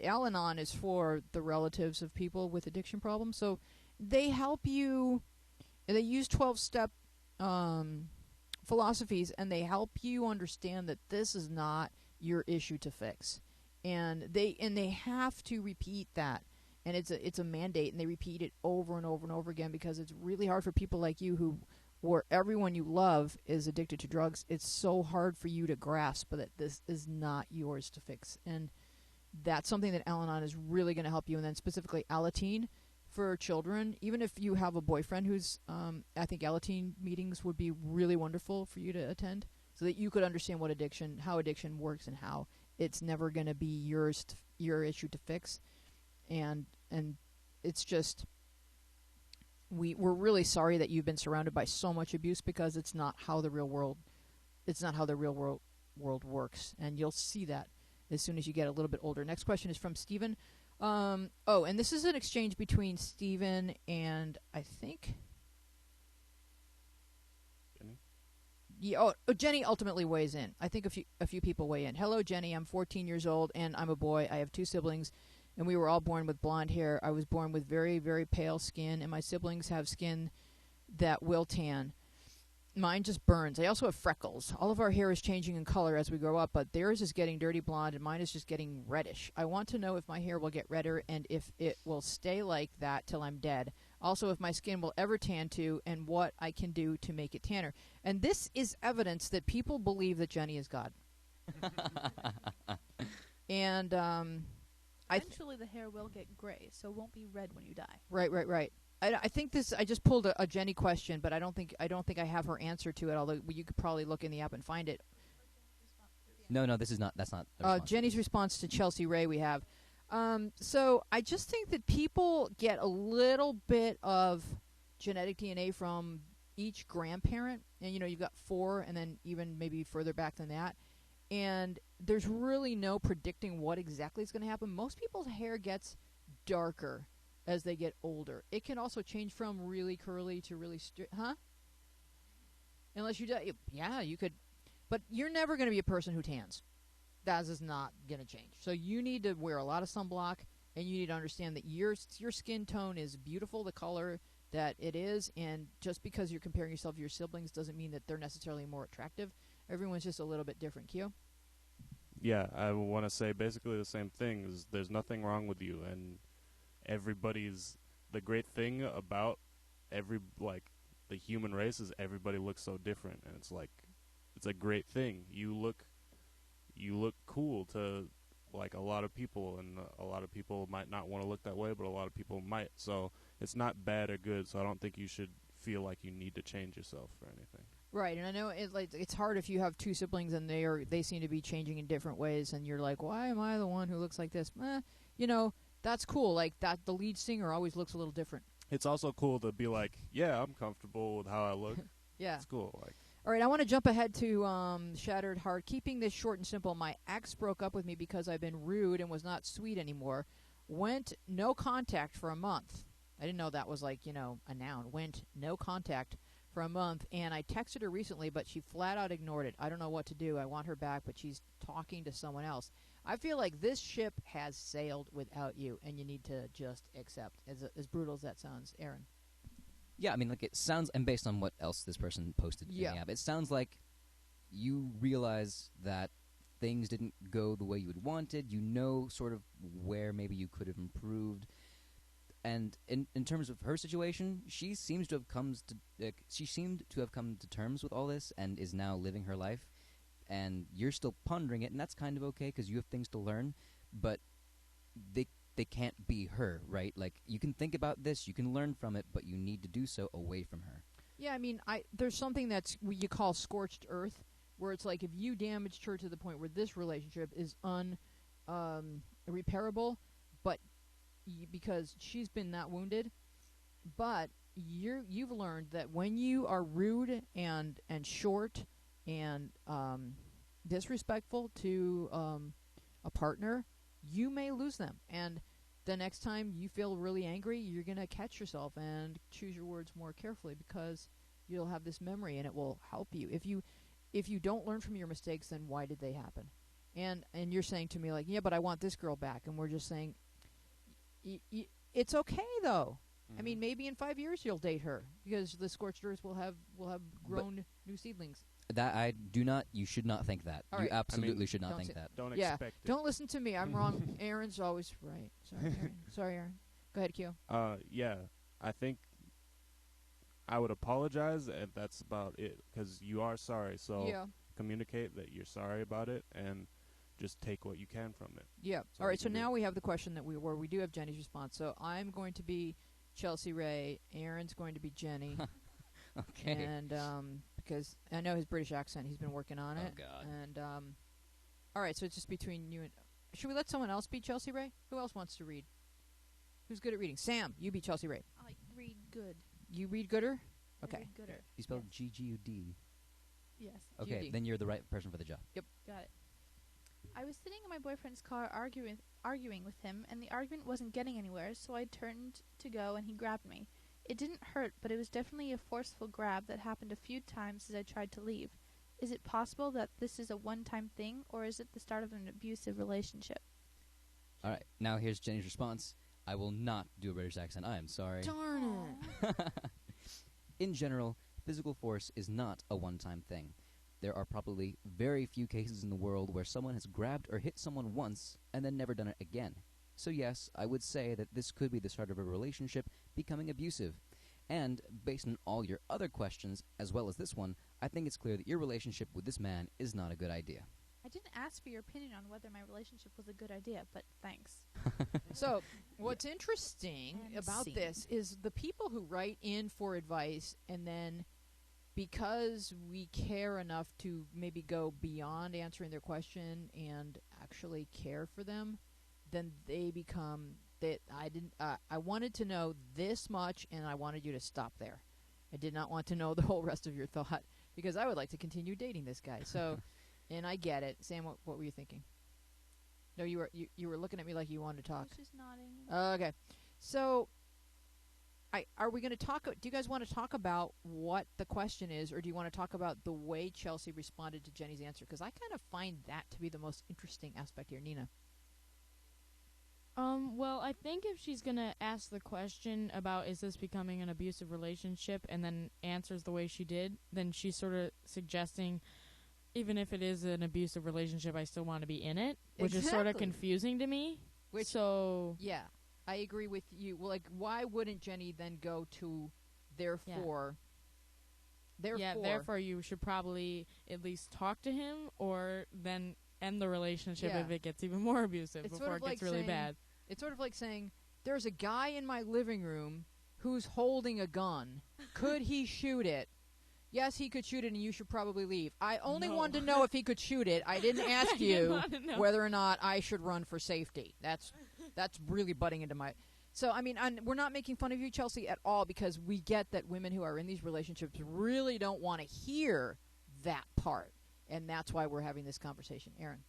Al-Anon is for the relatives of people with addiction problems. So they help you. They use 12-step philosophies, and they help you understand that this is not your issue to fix. And they have to repeat that. And it's a mandate, and they repeat it over and over and over again, because it's really hard for people like you where everyone you love is addicted to drugs. It's so hard for you to grasp that this is not yours to fix. And that's something that Al-Anon is really going to help you. And then specifically Alateen for children. Even if you have a boyfriend who's, I think Alateen meetings would be really wonderful for you to attend, so that you could understand how addiction works, and how it's never going to be your issue to fix. And it's just, we're really sorry that you've been surrounded by so much abuse, because it's not how the real world works. And you'll see that as soon as you get a little bit older. Next question is from Stephen. And this is an exchange between Stephen and, I think, Jenny? Yeah, Jenny ultimately weighs in. I think a few people weigh in. Hello, Jenny. I'm 14 years old, and I'm a boy. I have 2 siblings, and we were all born with blonde hair. I was born with very, very pale skin, and my siblings have skin that will tan. Mine just burns. I also have freckles. All of our hair is changing in color as we grow up, but theirs is getting dirty blonde, and mine is just getting reddish. I want to know if my hair will get redder, and if it will stay like that till I'm dead. Also, if my skin will ever tan too, and what I can do to make it tanner. And this is evidence that people believe that Jenny is God. And Eventually, the hair will get gray, so it won't be red when you die. Right. I think this. I just pulled a Jenny question, but I don't think I have her answer to it. Although you could probably look in the app and find it. No, this is not. That's not. The response. Jenny's response to Chelsea Ray. We have. So I just think that people get a little bit of genetic DNA from each grandparent, and you've got 4, and then even maybe further back than that. And there's really no predicting what exactly is going to happen. Most people's hair gets darker as they get older. It can also change from really curly to really straight. Huh? Unless you do. Yeah, you could. But you're never going to be a person who tans. That is not going to change. So you need to wear a lot of sunblock, and you need to understand that your skin tone is beautiful, the color that it is, and just because you're comparing yourself to your siblings doesn't mean that they're necessarily more attractive. Everyone's just a little bit different. Kyo? Yeah, I want to say basically the same thing. There's nothing wrong with you, the great thing about the human race is everybody looks so different, and it's a great thing. You look cool to like a lot of people, and a lot of people might not want to look that way, but a lot of people might. So it's not bad or good. So I don't think you should feel like you need to change yourself for anything. Right, and I know it's hard if you have two siblings and they seem to be changing in different ways, and you're like, why am I the one who looks like this? That's cool. Like that, the lead singer always looks a little different. It's also cool to be like, yeah, I'm comfortable with how I look. Yeah, it's cool. Like, all right, I want to jump ahead to Shattered Heart. Keeping this short and simple, my ex broke up with me because I've been rude and was not sweet anymore. Went no contact for a month. I didn't know that was a noun. Went no contact for a month, and I texted her recently, but she flat out ignored it. I don't know what to do. I want her back, but she's talking to someone else. I feel like this ship has sailed without you, and you need to just accept. As brutal as that sounds, Aaron. Yeah, I mean, it sounds, and based on what else this person posted in the app, it sounds like you realize that things didn't go the way you had wanted. You know sort of where maybe you could have improved. And in terms of her situation, she seemed to have come to terms with all this and is now living her life. And you're still pondering it, and that's kind of okay because you have things to learn. But they can't be her, right? Like, you can think about this, you can learn from it, but you need to do so away from her. Yeah, I mean, there's something that's what you call scorched earth, where it's like if you damaged her to the point where this relationship is irreparable, but because she's been that wounded, but you've learned that when you are rude and short and disrespectful to a partner, you may lose them. And the next time you feel really angry, you're going to catch yourself and choose your words more carefully because you'll have this memory and it will help you. If you don't learn from your mistakes, then why did they happen? And you're saying to me like, yeah, but I want this girl back. And we're just saying, it's okay though. I mean, maybe in 5 years you'll date her because the scorched earth will have grown new seedlings. That you should not think that. All you right. absolutely should not think that. Don't Yeah, expect it. don't listen to me. I'm wrong. Aaron's always right. Sorry, Aaron. Go ahead, Q. Yeah, I think I would apologize, and that's about it, because you are sorry. So communicate that you're sorry about it, and just take what you can from it. Yeah. All right, so now we have the question where we do have Jenny's response. So I'm going to be Chelsea Ray. Aaron's going to be Jenny. Okay. And because I know his British accent, he's been working on it. Oh, God. And all right, so it's just between you and... Should we let someone else be Chelsea Ray? Who else wants to read? Who's good at reading? Sam, you be Chelsea Ray. I read good. You read gooder? I Okay. read gooder. You spelled Yes. G-G-U-D. Yes. Okay, GUD. then you're the right person for the job. Got it. I was sitting in my boyfriend's car arguing with him, and the argument wasn't getting anywhere, so I turned to go and he grabbed me. It didn't hurt, but it was definitely a forceful grab that happened a few times as I tried to leave. Is it possible that this is a one-time thing, or is it the start of an abusive relationship? All right, now here's Jenny's response. I will not do a British accent. I am sorry. Darn it. In general, physical force is not a one-time thing. There are probably very few cases in the world where someone has grabbed or hit someone once and then never done it again. So yes, I would say that this could be the start of a relationship becoming abusive. And based on all your other questions, as well as this one, I think it's clear that your relationship with this man is not a good idea. I didn't ask for your opinion on whether my relationship was a good idea, but thanks. So what's interesting And about scene. this is the people who write in for advice, and then because we care enough to maybe go beyond answering their question and actually care for them, then they become that I wanted to know this much, and I wanted you to stop there. I did not want to know the whole rest of your thought because I would like to continue dating this guy. So, and I get it. Sam, what were you thinking? No, you were looking at me like you wanted to I talk. was just nodding. Okay, so are we going to talk? Do you guys want to talk about what the question is, or do you want to talk about the way Chelsea responded to Jenny's answer? Because I kind of find that to be the most interesting aspect here, Nina. Well, I think if she's gonna ask the question about is this becoming an abusive relationship and then answers the way she did, then she's sort of suggesting even if it is an abusive relationship, I still want to be in it, which is sort of Exactly. confusing to me. Which- so Yeah, I agree with you. Well, like, why wouldn't Jenny then go to therefore? Therefore you should probably at least talk to him, or then end the relationship Yeah. if it gets even more abusive It's before sort it of like gets really saying- bad. It's sort of like saying, there's a guy in my living room who's holding a gun. Could he shoot it? Yes, he could shoot it, and you should probably leave. I only No. wanted to know if he could shoot it. I didn't ask I didn't you wanna know. whether or not I should run for safety. That's really butting into my... So, I mean, we're not making fun of you, Chelsea, at all, because we get that women who are in these relationships really don't want to hear that part, and that's why we're having this conversation. Aaron?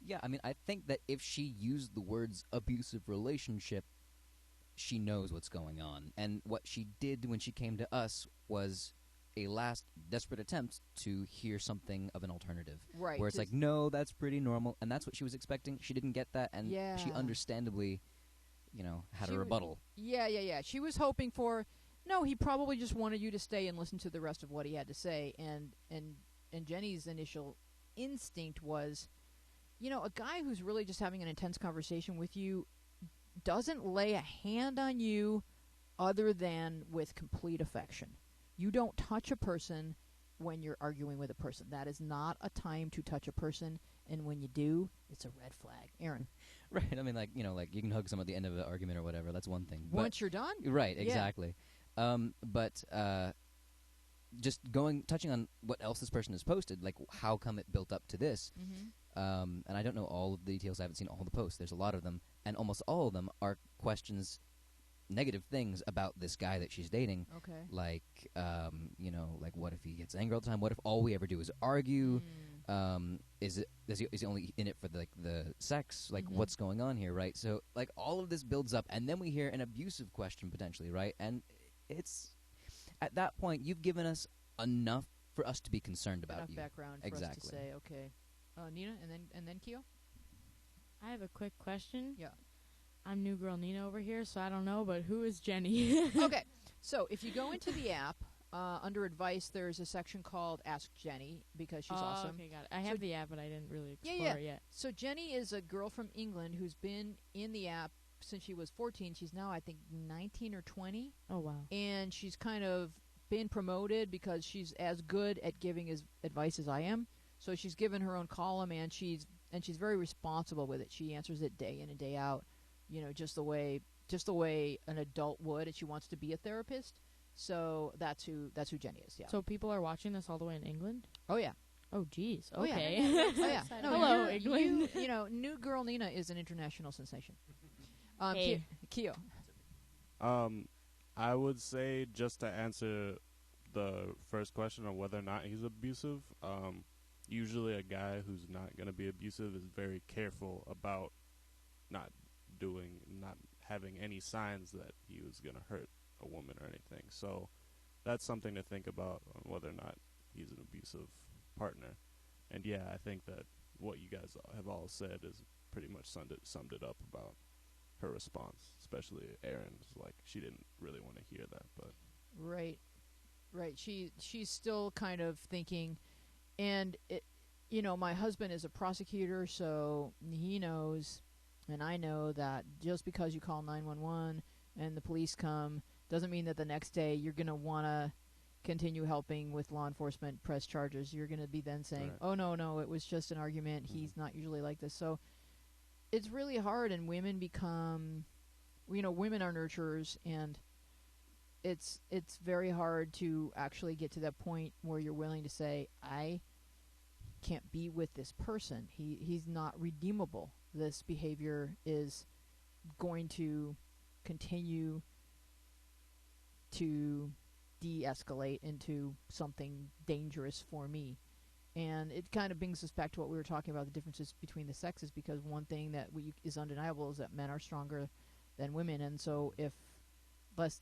Yeah, I mean, I think that if she used the words abusive relationship, she knows what's going on. And what she did when she came to us was a last desperate attempt to hear something of an alternative. Right. Where it's like, no, that's pretty normal. And that's what she was expecting. She didn't get that, and she Yeah. understandably, had She a w- rebuttal. Yeah. She was hoping for... No, he probably just wanted you to stay and listen to the rest of what he had to say. And Jenny's initial instinct was, a guy who's really just having an intense conversation with you doesn't lay a hand on you other than with complete affection. You don't touch a person when you're arguing with a person. That is not a time to touch a person, and when you do, it's a red flag. Aaron, Right. I mean, like you can hug someone at the end of an argument or whatever. That's one thing. But once you're done, right, Yeah. exactly. But just touching on what else this person has posted, like how come it built up to this? And I don't know all of the details. I haven't seen all the posts. There's a lot of them, and almost all of them are questions, negative things about this guy that she's dating. okay. Like, like what if he gets angry all the time? What if all we ever do is argue? Is he only in it for the sex? Like, Mhm. what's going on here, right? So, like, all of this builds up, and then we hear an abusive question potentially, right? And it's at that point you've given us enough for us to be concerned about Enough you. background for us to Exactly. say, okay. Nina, and then Keo? I have a quick question. Yeah. I'm new girl Nina over here, so I don't know, but who is Jenny? Okay, so if you go into the app, under advice, there's a section called Ask Jenny, because she's awesome. Okay, got it. I have the app, but I didn't really Yeah, explore yeah. it yet. So Jenny is a girl from England who's been in the app since she was 14. She's now, I think, 19 or 20. Oh, wow. And she's kind of been promoted because she's as good at giving advice as I am. So she's given her own column, and she's very responsible with it. She answers it day in and day out, just the way an adult would, and she wants to be a therapist. So that's who Jenny is. Yeah. So people are watching this all the way in England? Oh yeah. Oh, jeez. Oh, yeah. Okay. Oh yeah. Exciting. No, Hello, you're- England. New girl Nina is an international sensation. Hey. Keo. I would say, just to answer the first question on whether or not he's abusive, usually a guy who's not going to be abusive is very careful about not having any signs that he was going to hurt a woman or anything. So that's something to think about on whether or not he's an abusive partner. And yeah, I think that what you guys have all said is pretty much summed it up about her response, especially Erin's. Like, she didn't really want to hear that, but Right. She's still kind of thinking, and my husband is a prosecutor, so he knows, and I know that just because you call 911 and the police come doesn't mean that the next day you're going to want to continue helping with law enforcement, press charges. You're going to be then saying, Right. oh, no, it was just an argument. He's not usually like this. So it's really hard, and women become, women are nurturers, and it's very hard to actually get to that point where you're willing to say, I can't be with this person. He's not redeemable. This behavior is going to continue to de-escalate into something dangerous for me. And it kind of brings us back to what we were talking about, the differences between the sexes, because one thing that is undeniable is that men are stronger than women. And so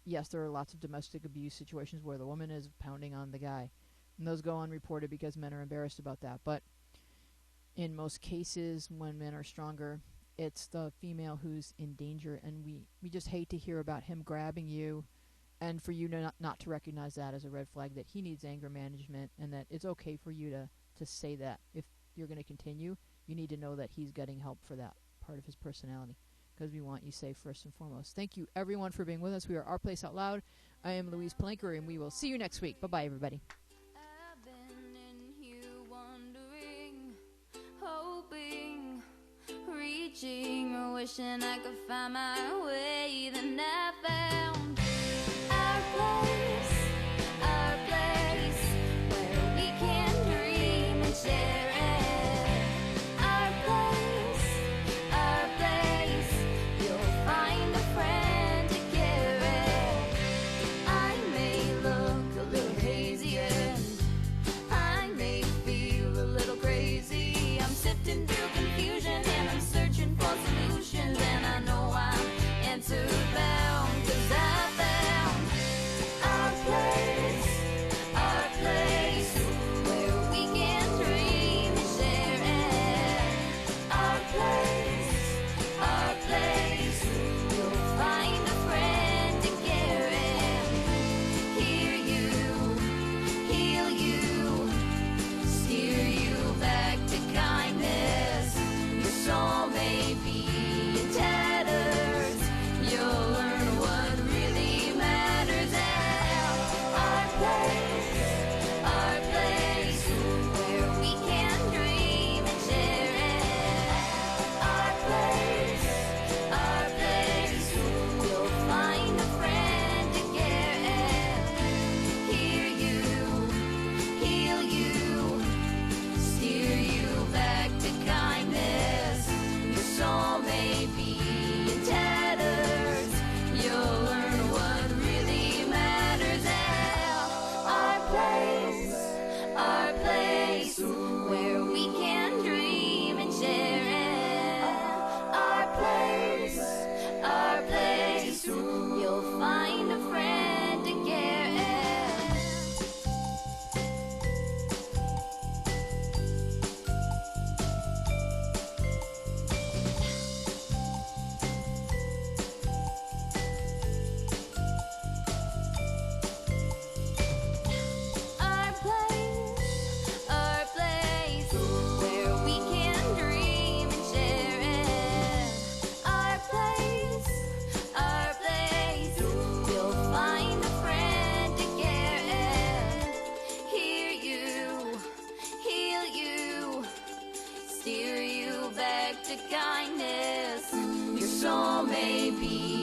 yes, there are lots of domestic abuse situations where the woman is pounding on the guy, and those go unreported because men are embarrassed about that. But in most cases, when men are stronger, it's the female who's in danger, and we just hate to hear about him grabbing you, and for you not to recognize that as a red flag, that he needs anger management, and that it's okay for you to say that. If you're going to continue, you need to know that he's getting help for that part of his personality. because we want you safe first and foremost. Thank you, everyone, for being with us. We are Our Place Out Loud. I am Louise Palanker, and we will see you next week. Bye-bye, everybody. I've been in here wondering, hoping, reaching, wishing I could find my way. Then I found our place where we can dream and share it. Our place, you'll find a friend to carry. I may look a little hazy and I may feel a little crazy. I'm sifting through confusion and I'm searching for solutions, and I know I'm answer bound, 'cause I found our place where we can dream and share it. Our place, you'll find a friend to carry. Hear you, heal you, steer you back to kindness. Your soul may be in tatters. You'll learn what really matters. And our place, where we can dream and share it. Our place, you'll find a friend to care. Hear you, heal you, steer you back to kindness. Your soul may be in tatters. You'll learn what really matters. And our place, where we can dream and share it. Our place, you'll find a friend to care. Our place, where we can dream and share it. Our place, you'll find a friend to care. Hear you, heal you, steer you back to kindness. Your soul may be